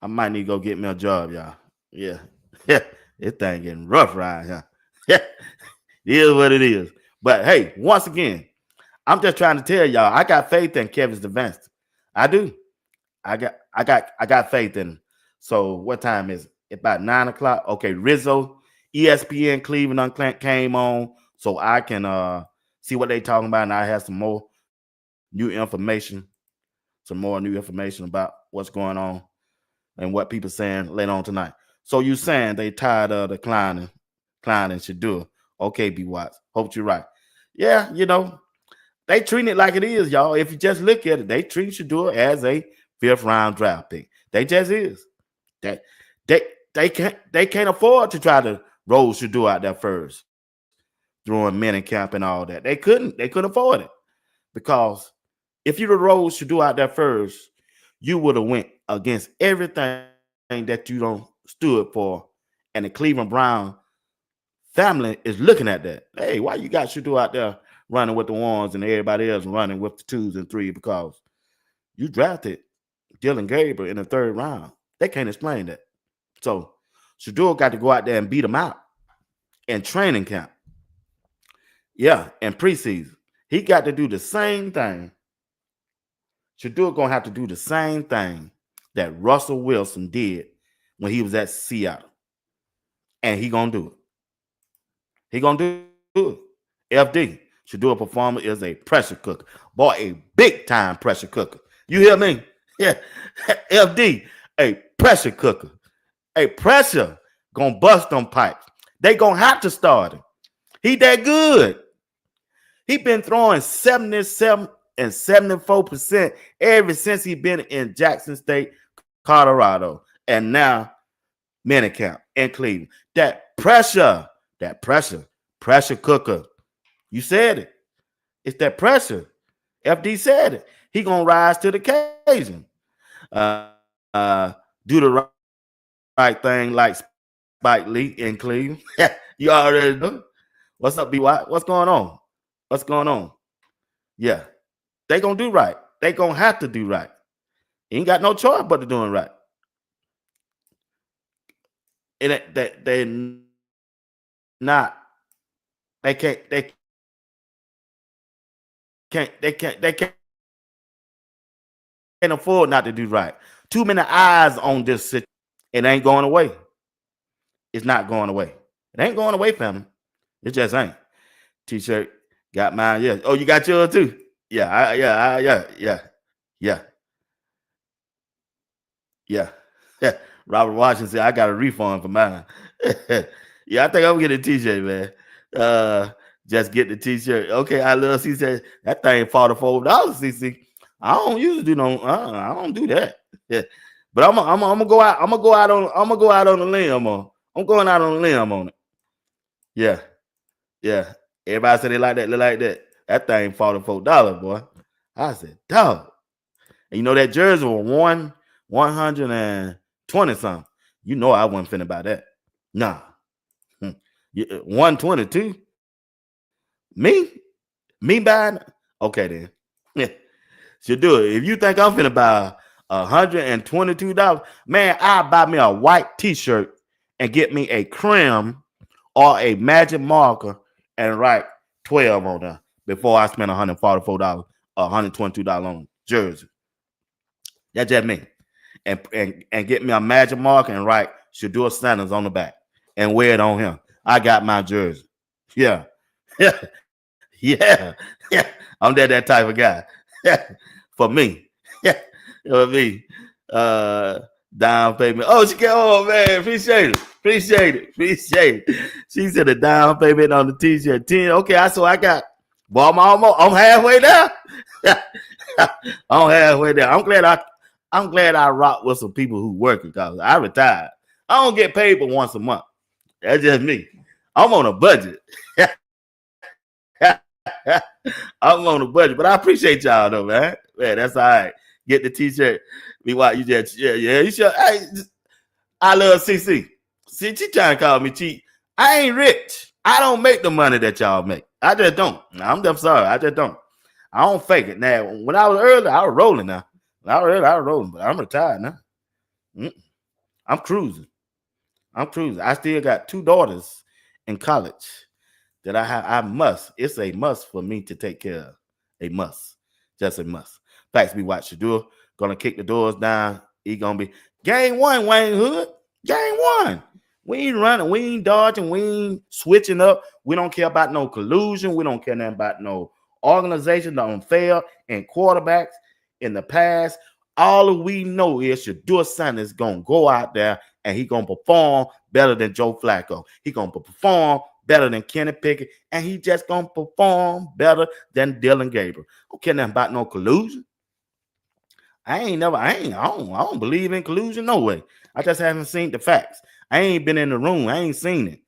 I might need to go get me a job, y'all. Yeah. Yeah. This thing getting rough right here. Yeah. It is what it is. But hey, once again, I'm just trying to tell y'all, I got faith in Kevin Stefanski. I do. I got faith in him. So what time is it? About 9:00. Okay, Rizzo, ESPN Cleveland came on, so I can see what they talking about, and I have some more new information about what's going on and what people saying later on tonight. So you saying they tired of the Klein and Shedeur. Okay, B. Watts. Hope you're right. Yeah, they treat it like it is, y'all. If you just look at it, they treat Shedeur as a 5th round draft pick. They just is. They can't afford to try to roll Shedeur out there first, throwing minicamp and all that. They couldn't afford it, because if you'd have rolled Shedeur out there first, you would have went against everything that you don't stood for, and the Cleveland Brown family is looking at that. Hey, why you got Shedeur out there running with the ones and everybody else running with the 2s and 3s? Because you drafted Dylan Gabriel in the 3rd round. They can't explain that. So Shedeur got to go out there and beat them out in training camp. Yeah, in preseason. He got to do the same thing. Shedeur going to have to do the same thing that Russell Wilson did when he was at Seattle. And he going to do it. He going to do it. FD, Shedeur performer is a pressure cooker. Boy, a big-time pressure cooker. You hear me? Yeah. FD, a pressure cooker. A pressure going to bust them pipes. They going to have to start him. He that good. He been throwing 77 and 74% ever since he been in Jackson State, Colorado, and now minicamp in Cleveland. That pressure cooker. You said it. It's that pressure. FD said it. He gonna rise to the occasion. Do the right thing like Spike Lee in Cleveland. You already know. What's up, BY? What's going on? What's going on? Yeah. They gonna do right. They gonna have to do right. Ain't got no choice but to doing right. And they not. They can't afford not to do right. Too many eyes on this situation. It ain't going away. It's not going away. It ain't going away, family. It just ain't. T-shirt, got mine. Yeah. Oh, you got yours too? Yeah. Yeah. Robert Washington said, I got a refund for mine. Yeah, I think I'm gonna get a t-shirt, man. Just get the t-shirt. Okay, I love CC. Said that thing $44, CC. I don't usually do no, I don't do that. Yeah. But I'm gonna go out. I'm gonna go out on a limb on. I'm going out on a limb on it. Yeah. Everybody said they like that. That thing $44, boy. I said, dog. And you know that jersey was 120 something. You know I wasn't finna buy that. Nah. 122. Me buying it? Okay then. Yeah. Should do it. If you think I'm finna buy $122, man, I'll buy me a white t-shirt and get me a crim or a magic marker and write 12 on there before I spend $144 or $122 on jersey. That's just me. And get me a magic marker and write Shedeur Sanders on the back and wear it on him. I got my jersey. Yeah. I'm that type of guy. For me. You know what I mean? Down payment. Oh, she got, oh man, appreciate it. She said a down payment on the t-shirt. 10. Okay, I got, well, I'm halfway there. I'm halfway there. I'm glad I rock with some people who working because I retired. I don't get paid but once a month. That's just me. I'm on a budget. I'm on a budget, but I appreciate y'all though, man. Man, that's all right. Get the t-shirt. Be what you just, yeah. You should. Hey, I love CC. See, she trying to call me cheap. I ain't rich. I don't make the money that y'all make. I just don't. I'm sorry. I just don't. I don't fake it. Now, when I was early, I was rolling now. When I was early, I was rolling, but I'm retired now. I'm cruising. I still got 2 daughters in college that I have. It's a must for me to take care of. A must. Just a must. Facts be watch Shedeur. Gonna kick the doors down. He gonna be game 1, Wayne Hood. Game 1. We ain't running, we ain't dodging, we ain't switching up. We don't care about no collusion. We don't care nothing about no organization that don't fail and quarterbacks in the past. All we know is Shedeur Sanders gonna go out there and he gonna perform better than Joe Flacco. He gonna perform better than Kenny Pickett, and he just gonna perform better than Dylan Gabriel. Don't care nothing about no collusion. I don't believe in collusion, no way. I just haven't seen the facts. I ain't been in the room. I ain't seen it.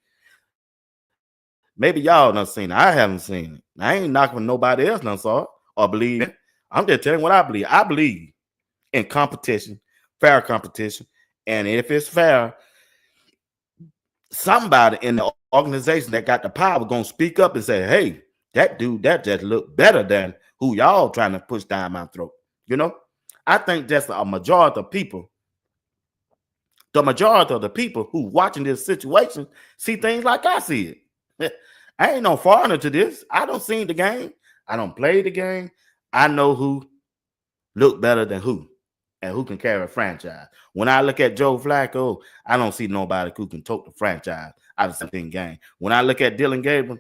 Maybe y'all done seen it. I haven't seen it. I ain't knocking nobody else done saw it or believe it. I'm just telling you what I believe. I believe in competition, fair competition. And if it's fair, somebody in the organization that got the power gonna speak up and say, hey, that dude, that just look better than who y'all trying to push down my throat. You know? I think that's a majority of people. The majority of the people who watching this situation see things like I see it. I ain't no foreigner to this. I don't see the game. I don't play the game. I know who look better than who and who can carry a franchise. When I look at Joe Flacco, I don't see nobody who can tote the franchise out of something game. When I look at Dylan Gabriel,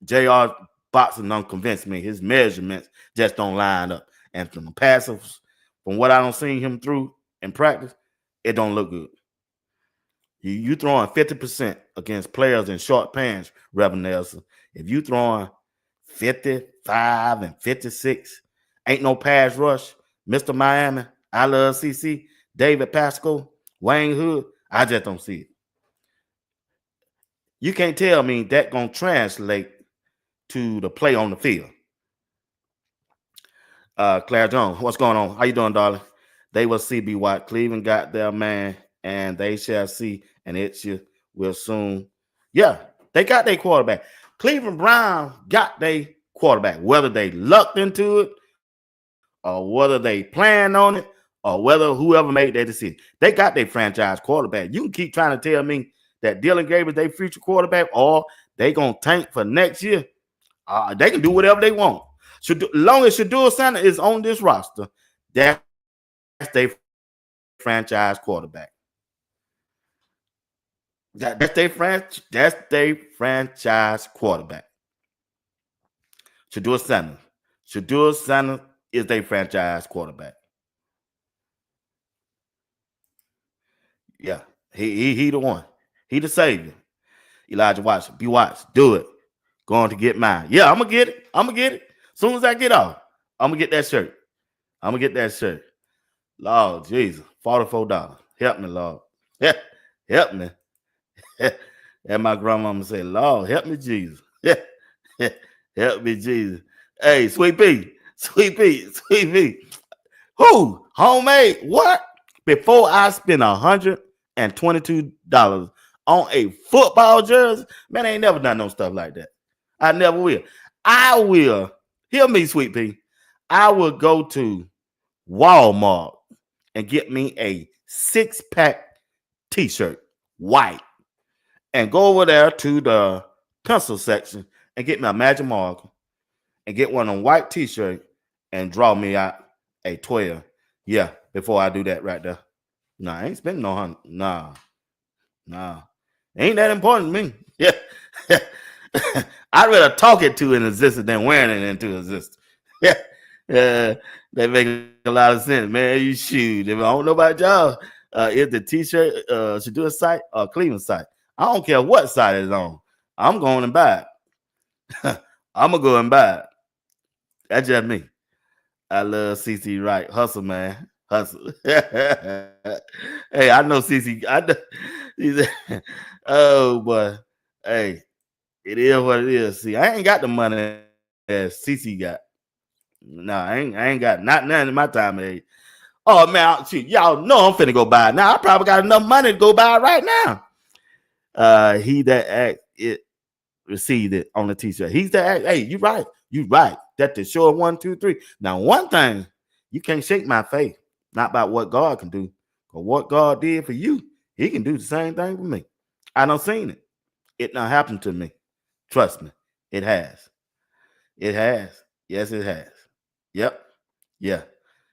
JR boxing don't convince me. His measurements just don't line up. And from the passives, from what I don't see him through in practice, it don't look good. You throwing 50% against players in short pants, Reverend Nelson. If you throwing 55 and 56, ain't no pass rush. Mr. Miami, I love CC, David Pascal, Wayne Hood. I just don't see it. You can't tell me that gonna translate to the play on the field. Claire Jones, what's going on? How you doing, darling? They will see be what Cleveland got their man, and they shall see, and it will soon. Yeah, they got their quarterback. Cleveland Browns got their quarterback, whether they lucked into it or whether they planned on it or whether whoever made that decision. They got their franchise quarterback. You can keep trying to tell me that Dylan Gabriel is their future quarterback or they going to tank for next year. They can do whatever they want. As long as Shedeur Sanders is on this roster, that's their franchise quarterback. That's their franchise quarterback. Shedeur Sanders. Shedeur Sanders is their franchise quarterback. Yeah, he the one. He the savior. Elijah Watson, be watched. Do it. Going to get mine. Yeah, I'm gonna get it. As soon as I get off, I'm gonna get that shirt. Lord Jesus, $44. Help me, Lord. Help me. And my grandmama said, Lord, help me, Jesus. Help me, Jesus. Hey, Sweet Pea. Who? Homemade? What? Before I spend $122 on a football jersey, man, I ain't never done no stuff like that. I never will. I will. Hear me, Sweet Pea. I will go to Walmart and get me a 6-pack t-shirt, white, and go over there to the pencil section and get me a magic marker and get one on white t-shirt and draw me out a 12. Yeah, before I do that right there. Nah, I ain't spending no $100. Nah. Ain't that important to me. Yeah. I'd rather talk it to an existence than wearing it into existence. Yeah. They make a lot of sense, man. You shoot. If I don't know about y'all, if the t-shirt should do a site or Cleveland site, I don't care what site it's on. I'm going and buy it. I'm gonna go and buy it. That's just me. I love CC Wright. Hustle, man. Hustle. Hey, I know CC. I know. He said, oh boy. Hey, it is what it is. See, I ain't got the money as CC got. No, I ain't got none in my time of age. Oh man, shoot, y'all know I'm finna go buy it now. I probably got enough money to go buy it right now. He that act it received it on the t-shirt. He's the act. Hey, you right. You right. That the show 1, 2, 3. Now, one thing, you can't shake my faith. Not about what God can do, but what God did for you, He can do the same thing for me. I done seen it. It done happened to me. Trust me, it has. It has. Yes, it has. Yep. Yeah.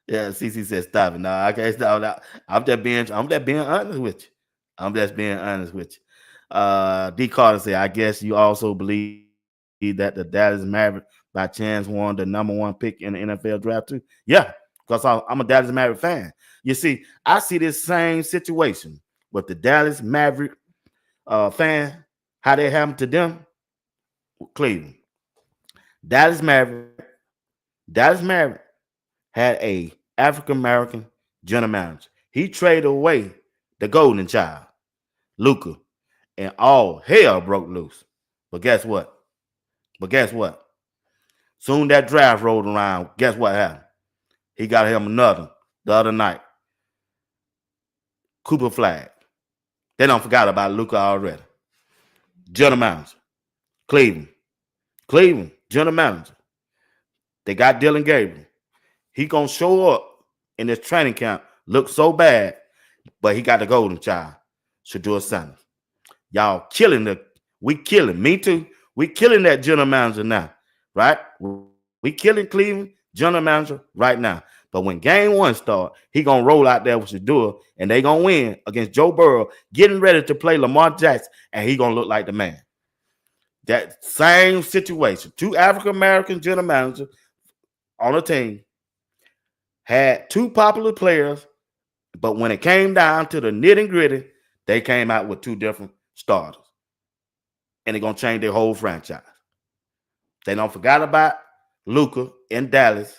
Yeah. CC said, "Stop it." No, I can't stop it. I'm just being honest with you. I'm just being honest with you. D. Carter said, "I guess you also believe that the Dallas Mavericks by chance won the number 1 pick in the NFL draft too?" Yeah, because I'm a Dallas Maverick fan. You see, I see this same situation with the Dallas Maverick fan, how they happened to them, Cleveland. Dallas Maverick had a African American general manager. He traded away the golden child, Luka, and all hell broke loose. But guess what? Soon that draft rolled around. Guess what happened? He got him another the other night. Cooper Flag. They don't forgot about Luka already. General manager. Cleveland, general manager. They got Dylan Gabriel. He gonna show up in this training camp, look so bad, but he got the golden child, Shedeur Sanders. Y'all we killing, me too. We killing that general manager now, right? We killing Cleveland general manager right now. But when game 1 start, he gonna roll out there with Shedeur, and they gonna win against Joe Burrow, getting ready to play Lamar Jackson, and he gonna look like the man. That same situation. 2 African American general managers on a team had 2 popular players, but when it came down to the nitty gritty, they came out with 2 different starters, and they're gonna change their whole franchise. They don't forget about Luka in Dallas,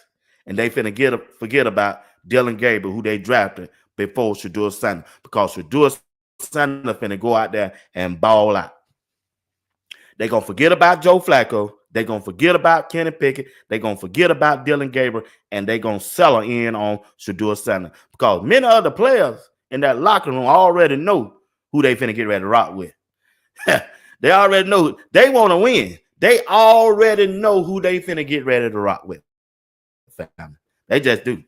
and they finna forget about Dylan Gabriel, who they drafted before Shedeur Sanders, because Shedeur Sanders finna go out there and ball out. They're going to forget about Joe Flacco. They're going to forget about Kenny Pickett. They're going to forget about Dylan Gabriel, and they're going to settle in on Shedeur Sanders, because many other players in that locker room already know who they finna get ready to rock with. They already know. They want to win. They already know who they finna get ready to rock with. They just do.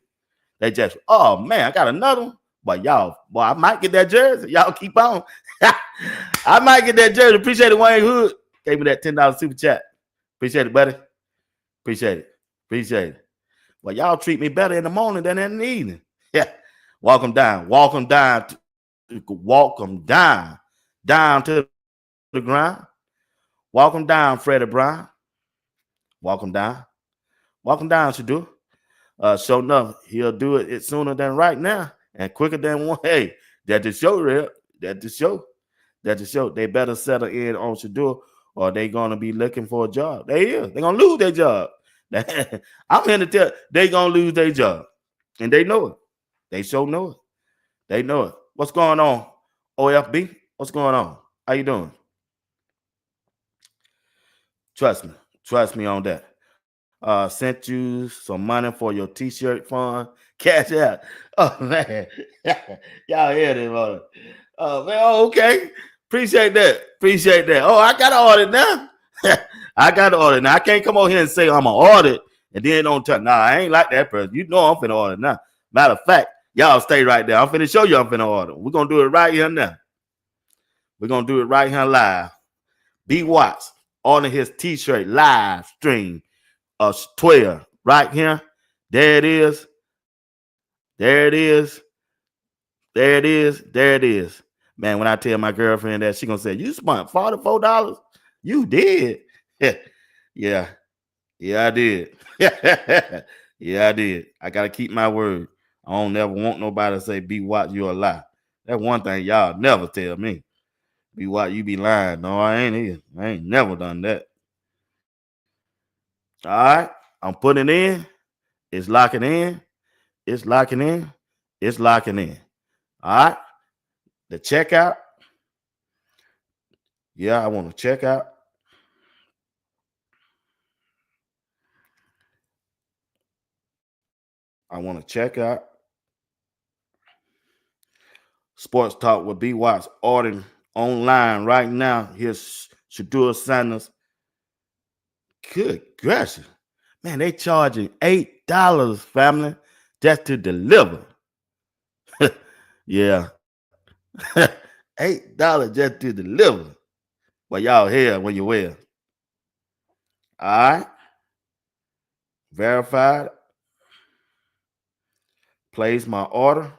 Oh, man, I got another one. But y'all, boy, I might get that jersey. Y'all keep on. I might get that jersey. Appreciate it, Wayne Hood. Gave me that $10 super chat. Appreciate it, buddy. Appreciate it. Well, y'all treat me better in the morning than in the evening. Yeah. Walk them down to the ground. Walk them down, Freddie Brown. Walk them down, Shedeur. Sure enough, he'll do it sooner than right now and quicker than one. Hey, that's the show, real. That's the show. They better settle in on Shedeur, or they gonna be looking for a job. They're gonna lose their job. I'm here to tell they gonna lose their job, and they know it. They sure know it. They know it. What's going on, OFB? What's going on? How you doing? Trust me on that. Sent you some money for your t-shirt fund. Cash out. Oh man. Y'all hear this, brother. Oh man, okay. Appreciate that. Oh, I got to order now. I can't come over here and say I'm gonna order and then don't tell. Nah, I ain't like that person. You know I'm finna order now. Matter of fact, y'all stay right there. I'm finna show you I'm finna order. We're gonna do it right here now. We're gonna do it right here live. B Watts ordering his t-shirt live stream. 12 right here. There it is. Man, when I tell my girlfriend that, she gonna say, "You spent $44? You did." Yeah, I did. Yeah, I did. I gotta keep my word. I don't never want nobody to say, "Be what you a lie." That's one thing y'all never tell me. Be what you be lying. No, I ain't here. I ain't never done that. All right, I'm putting it in. It's locking in. It's locking in. It's locking in. All right. The checkout. Yeah, I want to check out. I want to check out. Sports Talk with B Watts ordering online right now. Here's Shedeur Sanders. Good gracious. Man, they charging $8, family, just to deliver. Yeah. $8 just to deliver. Well, y'all here when you wear. All right. Verified. Place my order.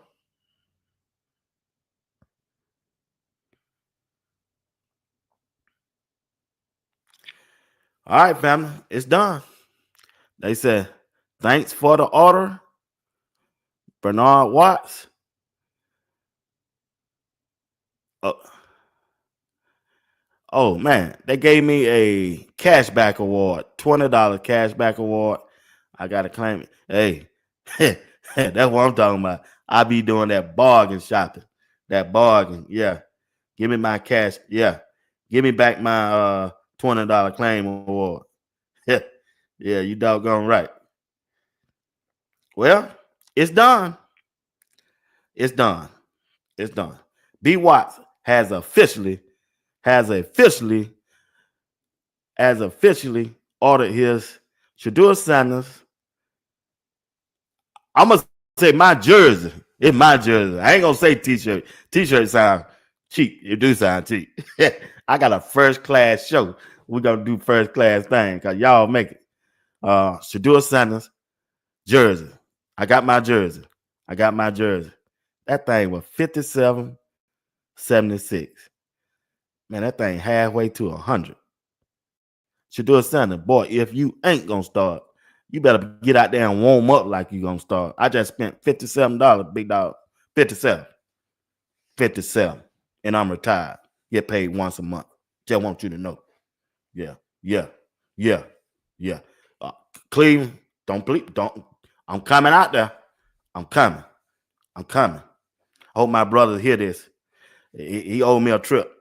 All right, family. It's done. They said, thanks for the order, Bernard Watts. Oh, oh man, they gave me a cashback award, $20 cashback award. I gotta claim it. Hey, that's what I'm talking about. I be doing that bargain shopping. That bargain, yeah. Give me my cash, yeah. Give me back my $20 claim award. Yeah, yeah, you doggone right. Well, it's done. It's done. It's done. B Watts has officially ordered his Shedeur Sanders. I'm gonna say my jersey. It's my jersey. I ain't gonna say t-shirt. T-shirt sound cheap. It do sound cheap. I got a first class show. We're gonna do first class thing because y'all make it. Shedeur Sanders jersey. I got my jersey. That thing was 57.76. Man, that thing halfway to 100. Shedeur Sanders, boy, if you ain't gonna start, you better get out there and warm up like you gonna start. I just spent $57, big dog. 57. 57. And I'm retired. Get paid once a month. Just want you to know. Yeah, yeah, yeah, yeah. Uh, Cleveland, don't. I'm coming out there. I'm coming. I hope my brother hear this. He owed me a trip.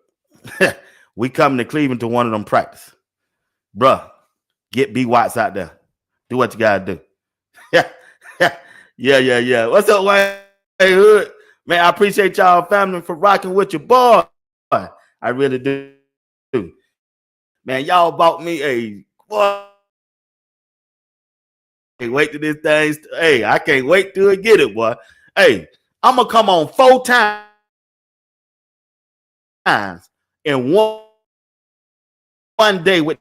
We coming to Cleveland to one of them practice. Bruh, get B Watts out there. Do what you gotta do. Yeah. What's up, Wayne Hood? Man, I appreciate y'all family for rocking with your boy. I really do. Man, y'all bought me a boy. Can't wait to this thing. Hey, I can't wait till I get it, boy. Hey, I'm gonna come on 4 times in one day with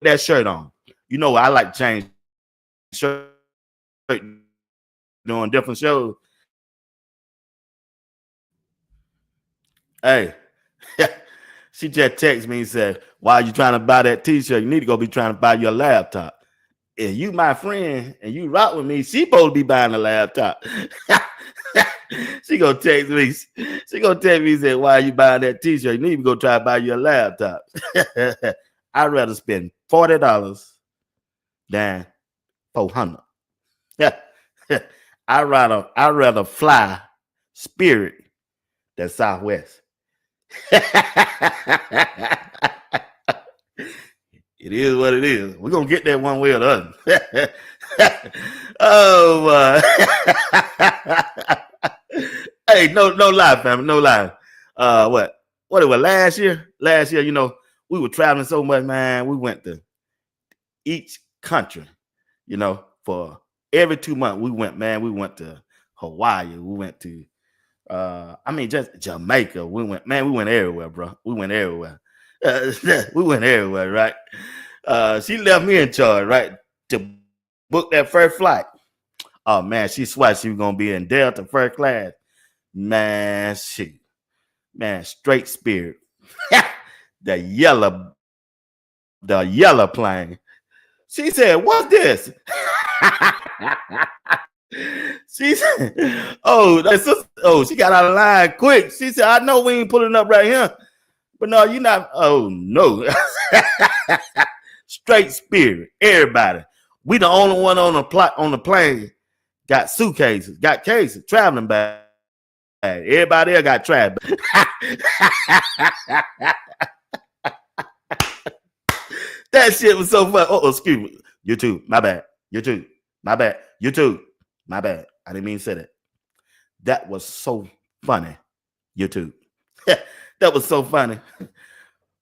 that shirt on. You know, I like to change shirt doing different shows. Hey, she just texted me and said, "Why are you trying to buy that T-shirt? You need to go be trying to buy your laptop. If you my friend and you rock with me, she supposed to be buying a laptop." She gonna text me. She gonna text me and say, "Why are you buying that T-shirt? You need to go try to buy your laptop." I'd rather spend $40 than 400. I'd rather fly Spirit than Southwest. It is what it is. We're gonna get that one way or the other. Oh hey, no lie, family, no lie. What it was last year? Last year, you know, we were traveling so much, man. We went to each country, you know, for every 2 months. We went to Hawaii, we went to just Jamaica. We went everywhere, bro. We went everywhere. We went everywhere, right? She left me in charge, right, to book that first flight. Oh man, she swore she was gonna be in Delta first class. Man, straight Spirit. the yellow plane. She said, "What's this?" She said, "Oh, she got out of line quick." She said, "I know we ain't pulling up right here, but no, you're not." Oh no, straight spirit, everybody. We the only one on the plane got suitcases, got cases, traveling bag. Everybody else got traveling. That shit was so fun. Oh, excuse me. You too. My bad. You too. My bad. You too. My bad. I didn't mean to say that. That was so funny. You too. That was so funny.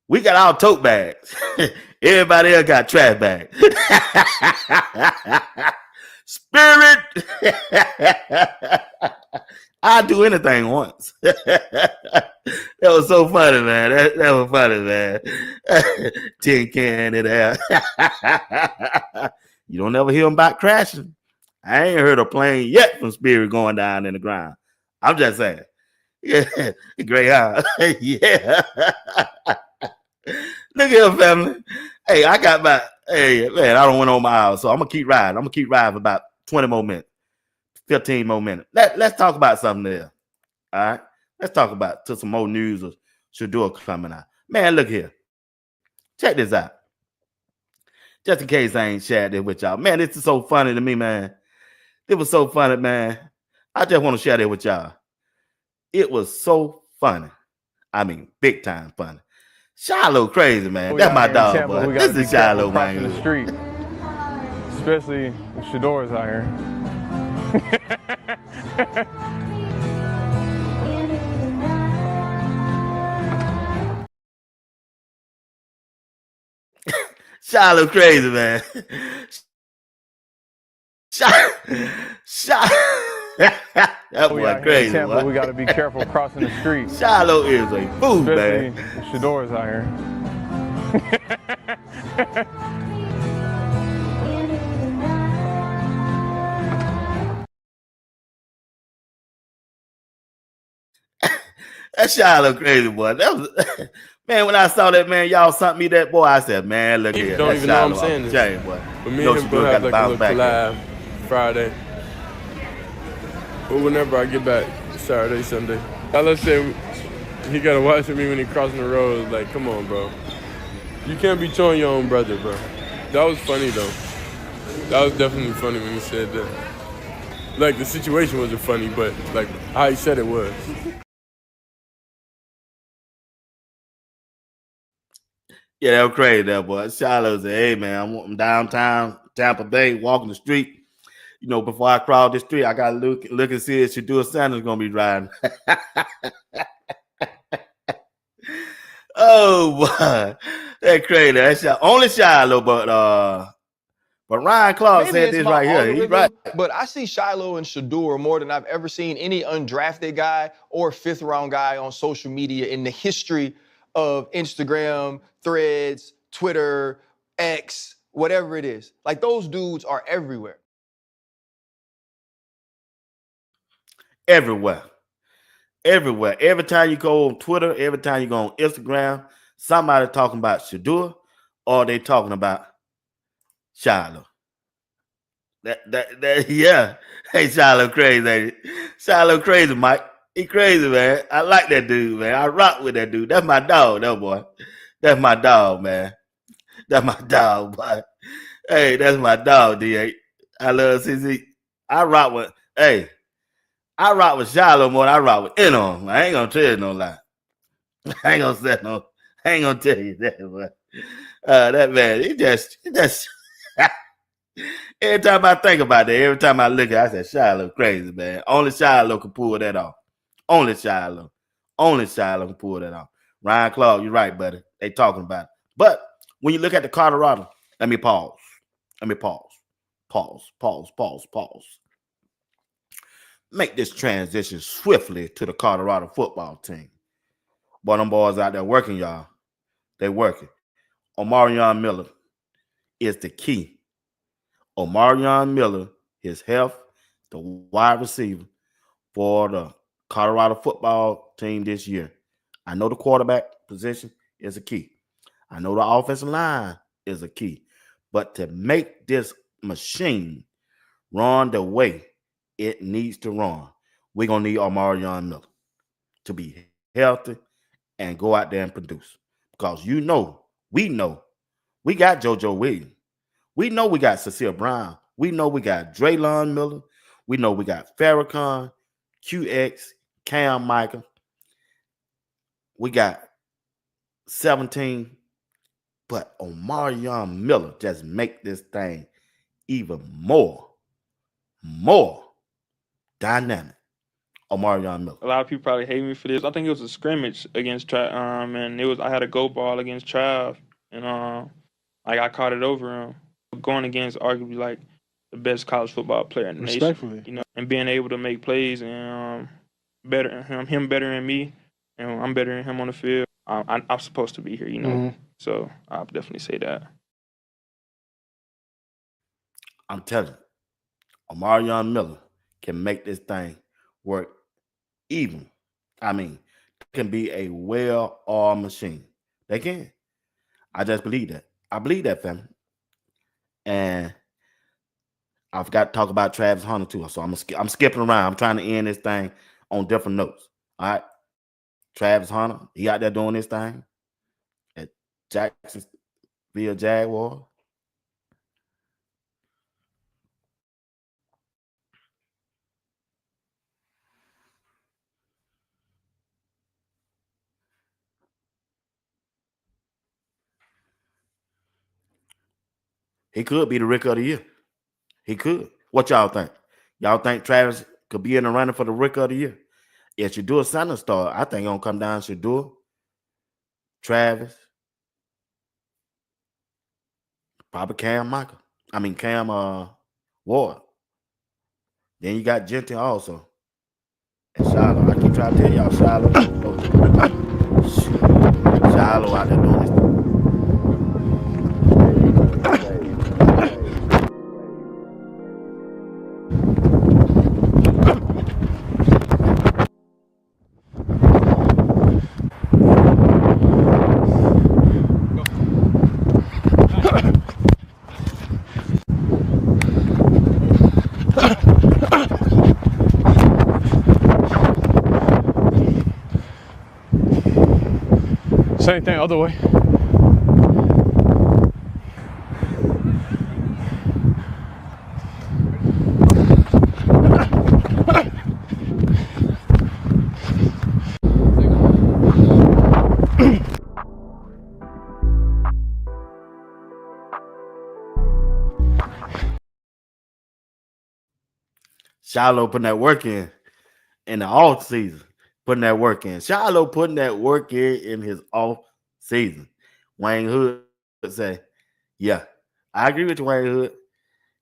We got our tote bags. Everybody else got trash bags. Spirit. I'd do anything once. That was so funny, man. That was funny, man. Tin can in there. You don't ever hear them about crashing. I ain't heard a plane yet from Spirit going down in the ground. I'm just saying. Yeah, Greyhound. Yeah. Look at him, family. Hey, man, I don't want on my hours, so I'm gonna keep riding. I'm gonna keep riding for about 20 more minutes, 15 more minutes. Let's talk about something there. All right. Let's talk about some more news of Shedeur coming out. Man, look here. Check this out. Just in case I ain't shared this with y'all. Man, this is so funny to me, man. It was so funny, man. I just want to share that with y'all. It was so funny. I mean, big time funny. Shiloh crazy, man. That's my dog, boy. This is Shiloh, man. In the street, especially if Shedeur's out here. Shiloh crazy, man. That boy crazy, Tampa, we got to be careful crossing the street. Shiloh is a fool, especially man. if Shedeur's out here. That Shiloh crazy, boy. That was man. When I saw that, man, y'all sent me that boy. I said, man, look here. Don't even know I'm saying this. Chain, boy. But me and him gonna have like a little collab Friday. But whenever I get back, Saturday, Sunday. Now let's say he gotta watch me when he crossing the road. Like, come on, bro. You can't be towing your own brother, bro. That was funny though. That was definitely funny when he said that. Like the situation wasn't funny, but like how he said it was. Yeah, that was crazy, that boy. Shiloh said, hey, man, I'm downtown Tampa Bay, walking the street. You know, before I cross the street, I got to look and see if Shedeur Sanders going to be driving. Oh, boy. That's crazy. That's only Shiloh, but Ryan Clark said this right here. He's right. But I see Shiloh and Shedeur more than I've ever seen any undrafted guy or fifth-round guy on social media in the history of Instagram, Threads, Twitter, X, whatever it is. Like, those dudes are everywhere. Everywhere. Everywhere. Every time you go on Twitter, every time you go on Instagram, somebody talking about Shedeur or they talking about Shiloh. Yeah. Hey, Shiloh crazy, ain't it? Shiloh crazy, Mike. He crazy, man. I like that dude, man. I rock with that dude. That's my dog, that boy. That's my dog, man. That's my dog, boy. Hey, that's my dog, D8. I love CZ. I rock with Shiloh more than I rock with Enom. I ain't gonna tell you no lie. I ain't gonna tell you that, boy. That man, he just every time I think about that, every time I look at it, I say Shiloh crazy, man. Only Shiloh can pull that off. Only Shiloh can pull that off. Ryan Clark, you're right, buddy. They talking about it. But when you look at the Colorado, let me pause. Pause. Make this transition swiftly to the Colorado football team. Boy, them boys out there working, y'all. They working. Omarion Miller is the key. Omarion Miller, his health, the wide receiver for the Colorado football team this year. I know the quarterback position is a key. I know the offensive line is a key. But to make this machine run the way it needs to run, we're going to need Omarion Miller to be healthy and go out there and produce. Because we know, we got JoJo Williams. We know we got Cecile Brown. We know we got Draylon Miller. We know we got Farrakhan, QX, Cam Michael. We got 17. But Omarion Miller just make this thing even more dynamic. Omarion Miller. A lot of people probably hate me for this. I think it was a scrimmage against Trav, and I had a go ball against Trav, and I caught it over him, going against arguably like the best college football player in the nation, you know, and being able to make plays and him better than me, and I'm better than him on the field. I'm supposed to be here, you know, so I'll definitely say that. I'm telling you, Omarion Miller can make this thing work even. I mean, can be a well-oiled machine. They can. I just believe that. I believe that, family. And I forgot to talk about Travis Hunter too. So I'm skipping around. I'm trying to end this thing on different notes. All right. Travis Hunter, he out there doing this thing at Jacksonville Jaguars. He could be the Rookie of the Year. He could. What y'all think? Y'all think Travis could be in the running for the Rookie of the Year? If Shedeur Sanders start, I think it's gonna come down to Shedeur, Travis, probably Cam Ward. Then you got Genty also. And Shiloh. I keep trying to tell y'all, Shiloh out there doing this. Same thing, other way. Shiloh putting that work in the off season. Putting that work in. Shiloh putting that work in his off season. Wayne Hood would say, yeah, I agree with you, Wayne Hood.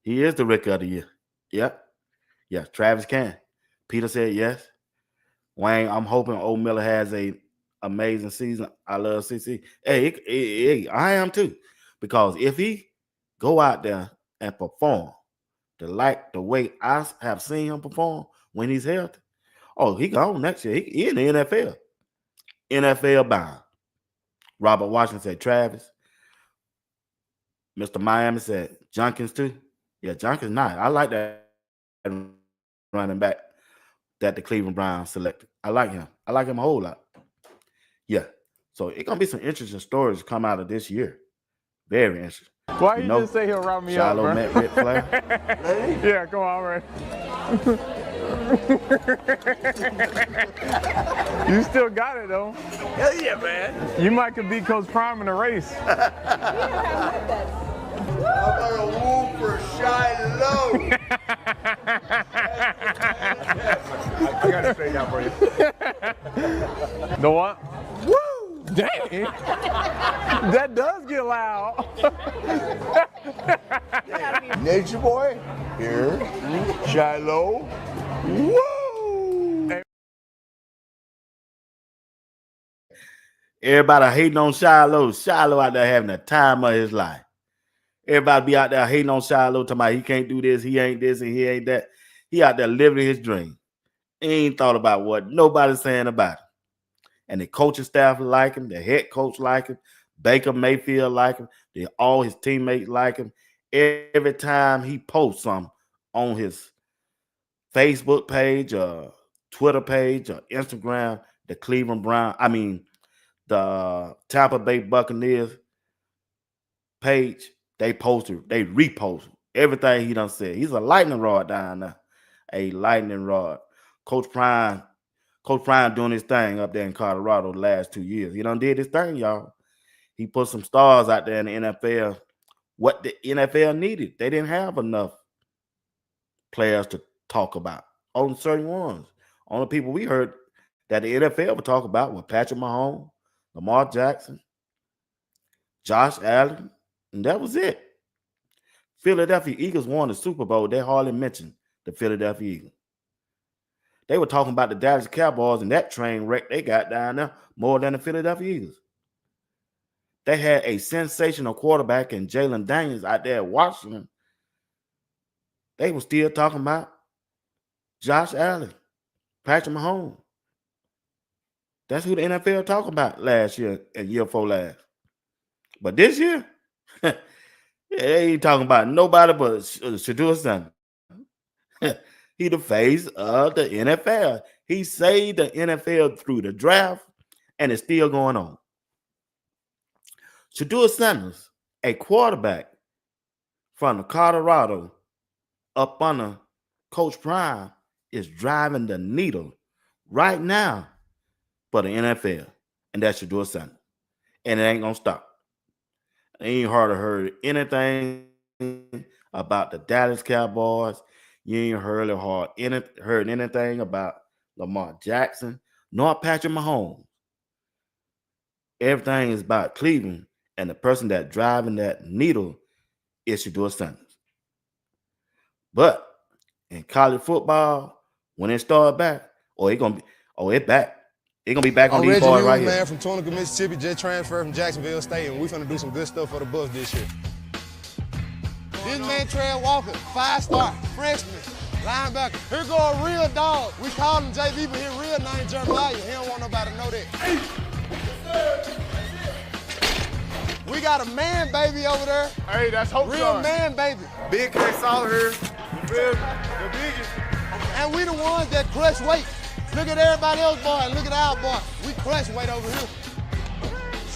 He is the Rookie of the Year. Yep. Yeah, Travis can. Peter said yes. Wayne, I'm hoping Old Miller has a amazing season. I love CC. Hey, I am too. Because if he go out there and perform the way I have seen him perform when he's healthy, oh, he gone next year. He in the NFL. NFL bound. Robert Washington said Travis. Mr. Miami said Jenkins too. Yeah, Jenkins nice. I like that running back that the Cleveland Browns selected. I like him. I like him a whole lot. Yeah. So it's going to be some interesting stories come out of this year. Very interesting. Why you just say he'll round me up, Shiloh bro? met Ric Flair. Yeah, come on, man. You still got it, though. Hell yeah, man. You might could beat Coach Prime in a race. I'm going to woo for Shiloh. I got to say that for you. The what? Woo! Dang! That does get loud. Nature Boy, here. Shiloh. Woo! Everybody hating on Shiloh. Shiloh out there having the time of his life. Everybody be out there hating on Shiloh, talking about he can't do this, he ain't this, and he ain't that. He out there living his dream. He ain't thought about what nobody's saying about him. And the coaching staff like him, the head coach like him, Baker Mayfield like him. All his teammates like him. Every time he posts something on his Facebook page or Twitter page or Instagram, the Tampa Bay Buccaneers page, they repost everything he done said. He's a lightning rod down there. A lightning rod. Coach Prime doing his thing up there in Colorado the last 2 years. He done did his thing, y'all. He put some stars out there in the NFL. What the NFL needed. They didn't have enough players to talk about. Only certain ones. Only people we heard that the NFL would talk about were Patrick Mahomes, Lamar Jackson, Josh Allen, and that was it. Philadelphia Eagles won the Super Bowl. They hardly mentioned the Philadelphia Eagles. They were talking about the Dallas Cowboys and that train wreck they got down there more than the Philadelphia Eagles. They had a sensational quarterback in Jalen Daniels out there at Washington. They were still talking about Josh Allen, Patrick Mahomes. That's who the NFL talked about last year and year before last. But this year, they ain't talking about nobody but Shedeur Sanders. He the face of the NFL. He saved the NFL through the draft, and it's still going on. Shedeur Sanders, a quarterback from the Colorado up under Coach Prime, is driving the needle right now for the NFL, and that's Shedeur Sanders. And it ain't going to stop. I ain't hardly heard anything about the Dallas Cowboys. You ain't heard anything about Lamar Jackson, nor Patrick Mahomes. Everything is about Cleveland, and the person that driving that needle is Shedeur Sanders. But in college football, when it start back, it's back. It's gonna be back on these boys right here. Man from Tunica, Mississippi, just transferred from Jacksonville State, and we're gonna do some good stuff for the Bucs this year. This man Trey Walker, 5-star, freshman, linebacker. Here go a real dog. We call him JB, but his real name Jeremiah. He don't want nobody to know that. We got a man baby over there. Hey, that's Hope. Real man baby. Big K Saul here. The biggest. And we the ones that crush weight. Look at everybody else, boy, and look at our boy. We crush weight over here.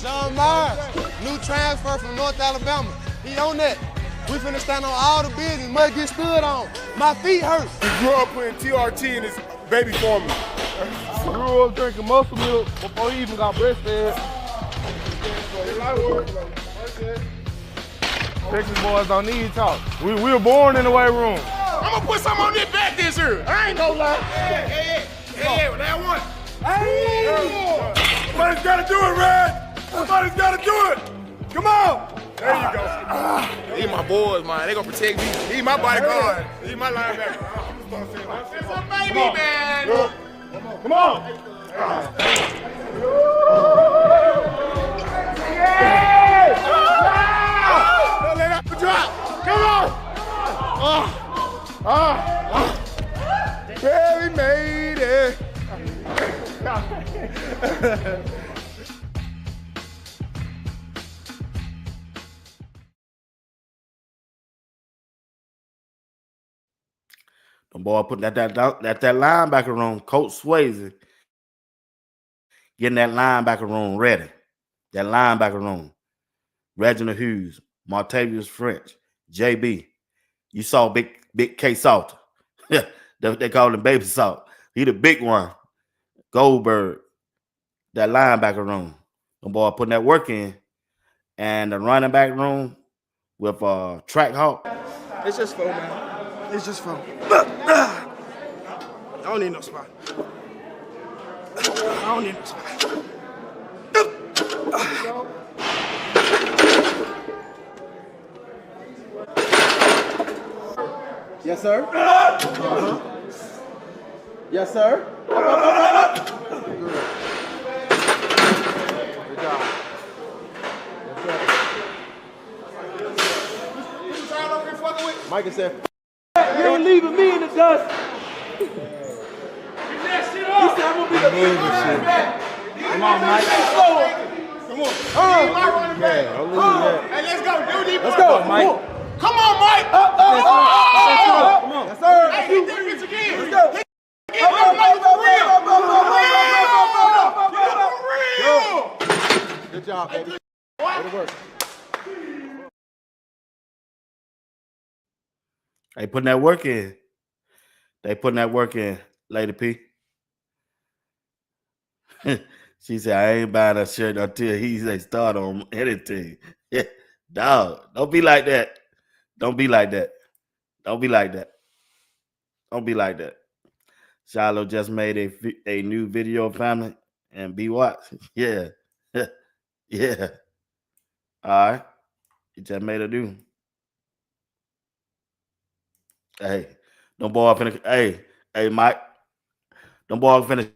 Sean Myers, new transfer from North Alabama. He on that. We finna stand on all the business. Must get stood on. My feet hurt. He grew up putting TRT in his baby formula. Grew up drinking muscle milk before he even got breastfed. Texas boys don't need talk. We were born in the weight room. I'm gonna put something on this back this year. I ain't gonna lie. Hey, that one. Hey! Somebody's gotta do it, Red. Somebody's gotta do it. Come on. There you go. These my boys, man. They gonna protect me. He my bodyguard. He my linebacker. It's a baby, man. Come on. Don't let that drop. Come on. Yeah, we made it. The boy putting that linebacker room, Coach Swayze, getting that linebacker room ready. That linebacker room. Reginald Hughes, Martavius French, JB. You saw Big K Salter. They call him Baby Salt. He the big one. Goldberg. That linebacker room. The boy putting that work in. And the running back room with Trackhawk. It's just fun, man. It's just fun. I don't need no spot. I don't need no spot. Yes, sir. Yes, sir. Good job. Mike said, "You ain't leaving me in the dust." He said, "I'm gonna be the big man." Come on, Mike. Come on. He my running back. Hey, let's go, dude. Let's go, Mike. Come on, Mike. Up. Come on. Yes, sir. Hey, hit that bitch again. Let's go. Good job, baby. Way to work. They putting that work in. They putting that work in, Lady P. She said, I ain't buying a shirt until he say start on anything. Dog, don't be like that. Don't be like that. Don't be like that. Don't be like that. Shiloh just made a new video, family, and be watched. Yeah. Yeah. All right. He just made a new. Hey, them boy finna, hey, Mike. Them boy finna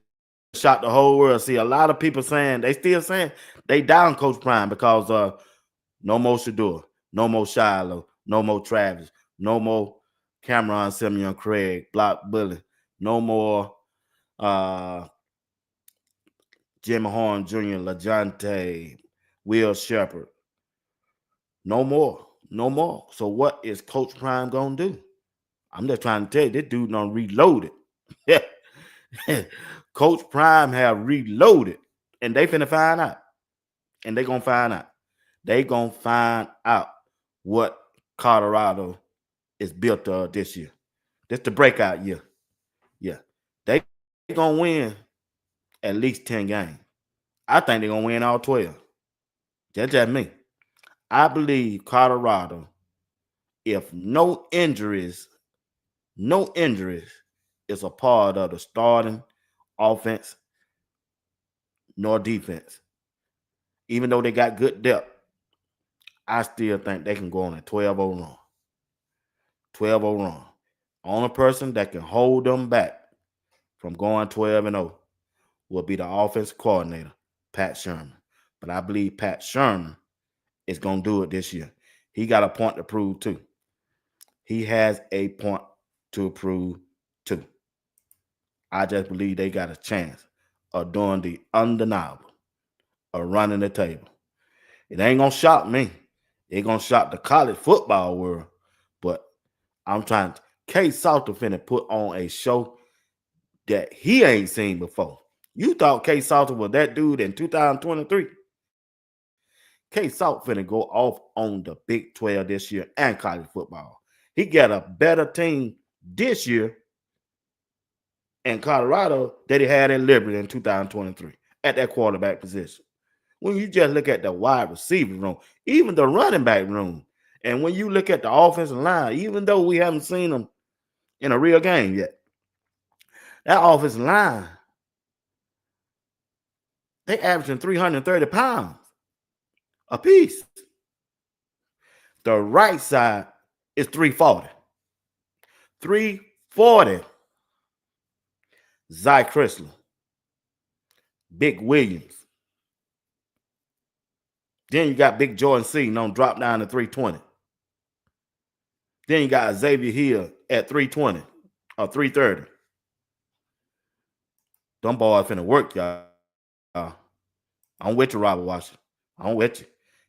shock the whole world. See, a lot of people saying, they still saying they down Coach Prime because no more Shedeur, no more Shiloh, no more Travis, no more Cameron, Simeon, Craig, Block Bully, no more Jimmy Horn Jr., LaJonte, Will Shepard. No more. No more. So what is Coach Prime going to do? I'm just trying to tell you, this dude done reloaded. Coach Prime have reloaded, and they finna find out. And they going to find out. They going to find out what Colorado is built of this year. This the breakout year. Yeah. They going to win at least 10 games. I think they're going to win all 12. That's just me. I believe Colorado, if no injuries is a part of the starting offense nor defense. Even though they got good depth, I still think they can go on a 12-0 run. 12-0 run. Only person that can hold them back from going 12-0 will be the offense coordinator, Pat Sherman. But I believe Pat Sherman is going to do it this year. He got a point to prove too. He has a point to prove too. I just believe they got a chance of doing the undeniable, of running the table. It ain't going to shock me. It's going to shock the college football world. But I'm trying to, K Salter finna put on a show that he ain't seen before. You thought K Salter was that dude in 2023. K Salter finna go off on the Big 12 this year and college football. He got a better team this year in Colorado that he had in Liberty in 2023 at that quarterback position. When you just look at the wide receiver room, even the running back room, and when you look at the offensive line, even though we haven't seen them in a real game yet, that offensive line, they averaging 330 pounds a piece. The right side is 340. 340. Zy Chrysler. Big Williams. Then you got Big Jordan C. don't drop down to 320. Then you got Xavier Hill at 320 or 330. Them boys finna work, y'all. I'm with you, Robert Washington. I'm with you.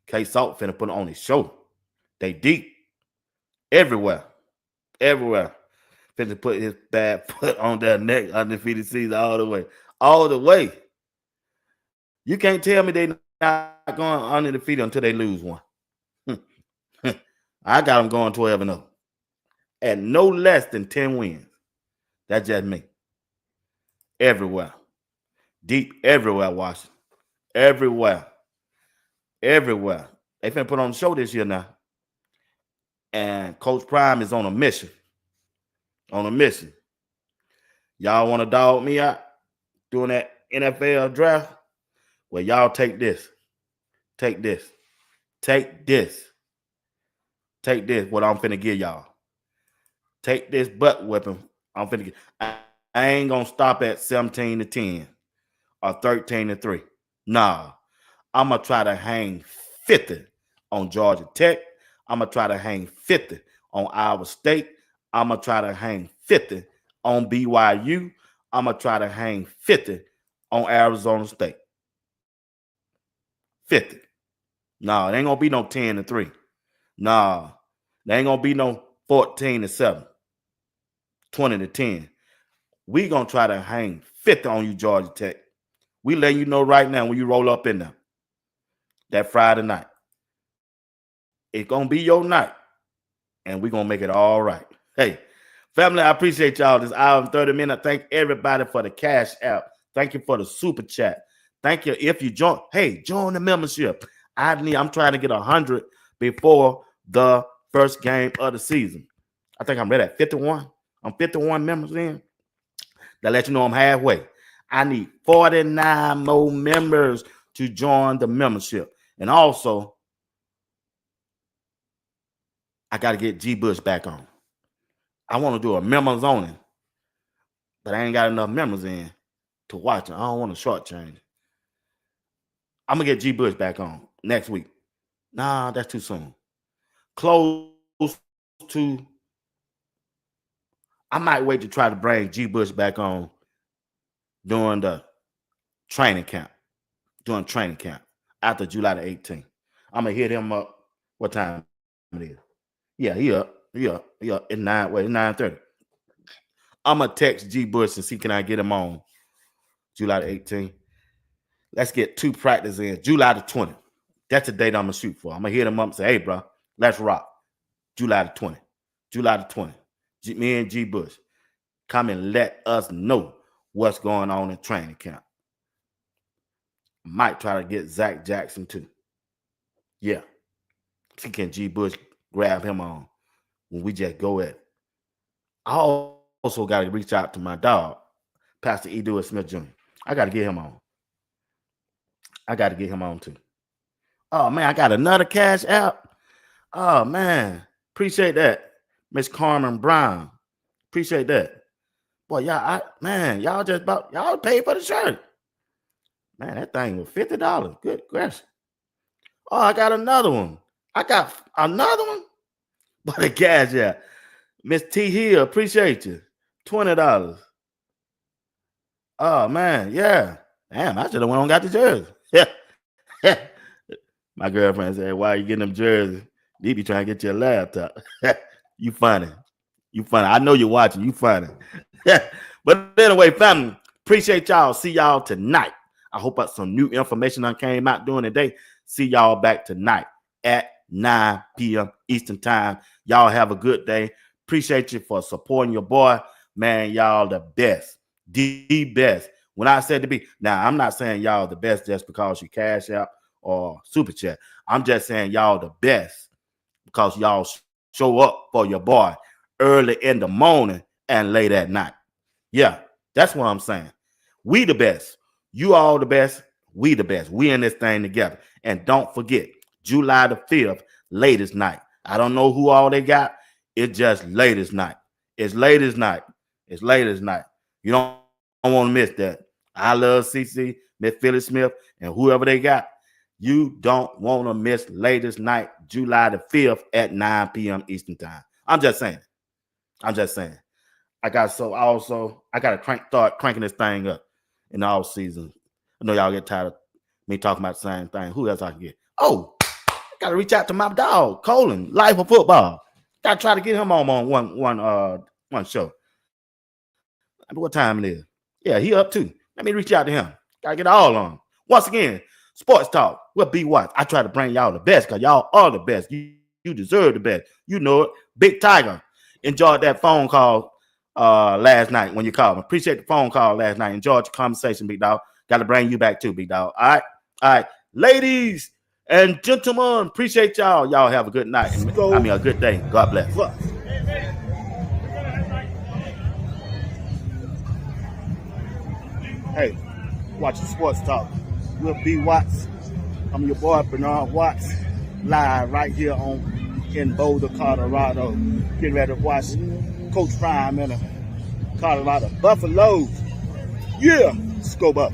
K Salt finna put it on his show. They deep. Everywhere. Everywhere. Finna put his bad foot on their neck, undefeated season all the way. All the way. You can't tell me they not going undefeated until they lose one. I got them going 12-0. And no less than 10 wins. That's just me. Everywhere. Deep everywhere, Washington. Everywhere. Everywhere. They finna put on the show this year now. And Coach Prime is on a mission. On a mission. Y'all want to dog me out doing that NFL draft? Well, y'all take this. Take this. Take this. Take this, what I'm finna give y'all. Take this butt whipping. I'm finna get. I ain't gonna stop at 17-10 or 13-3. Nah. I'm gonna try to hang 50 on Georgia Tech. I'm gonna try to hang 50 on Iowa State. I'm gonna try to hang 50 on BYU. I'm gonna try to hang 50 on Arizona State. 50. No, it ain't going to be no 10-3. No, there ain't going to be no 14-7, 20-10. We going to try to hang 50 on you, Georgia Tech. We letting you know right now when you roll up in there that Friday night. It's going to be your night, and we're going to make it all right. Hey, family, I appreciate y'all this hour and 30 minutes. Thank everybody for the Cash App. Thank you for the super chat. Thank you if you join. Hey, join the membership. I'm trying to get 100 before the first game of the season. I think I'm ready at 51. I'm 51 members in. That let you know I'm halfway. I need 49 more members to join the membership. And also, I got to get G. Bush back on. I want to do a members only, but I ain't got enough members in to watch it. I don't want to shortchange. I'm going to get G. Bush back on next week. Nah, that's too soon. Close to, I might wait to try to bring G. Bush back on during the training camp, after July the 18th. I'm going to hit him up. What time it is? Yeah, he up. It's 9:30. I'm going to text G. Bush and see can I get him on July the 18th. Let's get 2 practices in. July the 20th. That's the date I'm going to shoot for. I'm going to hit him up and say, hey, bro, let's rock. July the 20th. July the 20th. Me and G. Bush. Come and let us know what's going on in training camp. Might try to get Zach Jackson too. Yeah. See can G. Bush grab him on when we just go at it. I also got to reach out to my dog, Pastor E. Dewey Smith Jr. I got to get him on. Too. Oh, man, I got another Cash App. Oh, man. Appreciate that. Miss Carmen Brown. Appreciate that. Boy, y'all paid for the shirt. Man, that thing was $50. Good gracious. Oh, I got another one. But the Cash App. Miss T. Hill, appreciate you. $20. Oh, man, yeah. Damn, I should have went and got the jersey. Yeah. My girlfriend said, why are you getting them jerseys? They be trying to get you a laptop. You funny. I know you're watching. You funny. But anyway, family, appreciate y'all. See y'all tonight. I hope some new information that came out during the day. See y'all back tonight at 9 p.m. Eastern Time. Y'all have a good day. Appreciate you for supporting your boy. Man, y'all the best. The best. When I said to be, now I'm not saying y'all the best just because you Cash App or Super Chat. I'm just saying y'all the best because y'all show up for your boy early in the morning and late at night. Yeah, that's what I'm saying. We the best. You all the best. We the best. We in this thing together. And don't forget, July the 5th, latest night. I don't know who all they got. It's just latest night. It's latest night. You don't want to miss that. I love CC, Miss Philly Smith, and whoever they got. You don't want to miss latest night, July the 5th at 9 p.m. Eastern Time. I'm just saying. I got to start cranking this thing up in the off season. I know y'all get tired of me talking about the same thing. Who else I can get? Oh, I got to reach out to my dog, Colin, Life of Football. Got to try to get him on one show. What time it is? Yeah, he up too. Let me reach out to him. Got to get all on. Once again, Sports Talk with B. Watts. I try to bring y'all the best because y'all are the best. You deserve the best. You know it. Big Tiger. Enjoyed that phone call last night when you called me. Appreciate the phone call last night. Enjoyed your conversation, big dog. Got to bring you back too, big dog. All right. Ladies and gentlemen, appreciate y'all. Y'all have a good night. A good day. God bless. Hey, watching Sports Talk with B. Watts. I'm your boy, Bernard Watts, live right here in Boulder, Colorado. Getting ready to watch Coach Prime in a Colorado Buffaloes. Yeah, let's go Buff.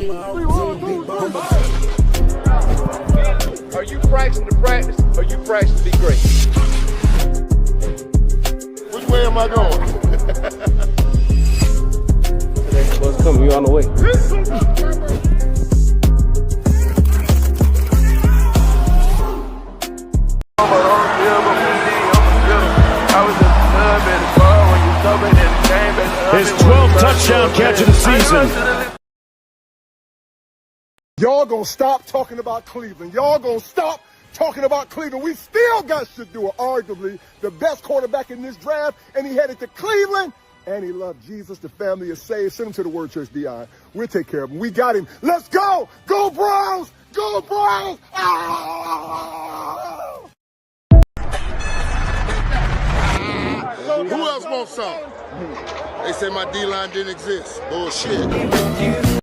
Are you practicing to practice, or you practicing to be great? Which way am I going? What's coming? You on the way. His 12th touchdown catch of the season. Y'all gonna stop talking about Cleveland. Y'all gonna stop talking about Cleveland. We still got Shedeur, arguably the best quarterback in this draft, and he headed to Cleveland, and he loved Jesus. The family is saved. Send him to the Word Church, Dion. We'll take care of him. We got him. Let's go! Go Browns! Go Browns! Ah! Who else wants some? They say my D-line didn't exist. Bullshit.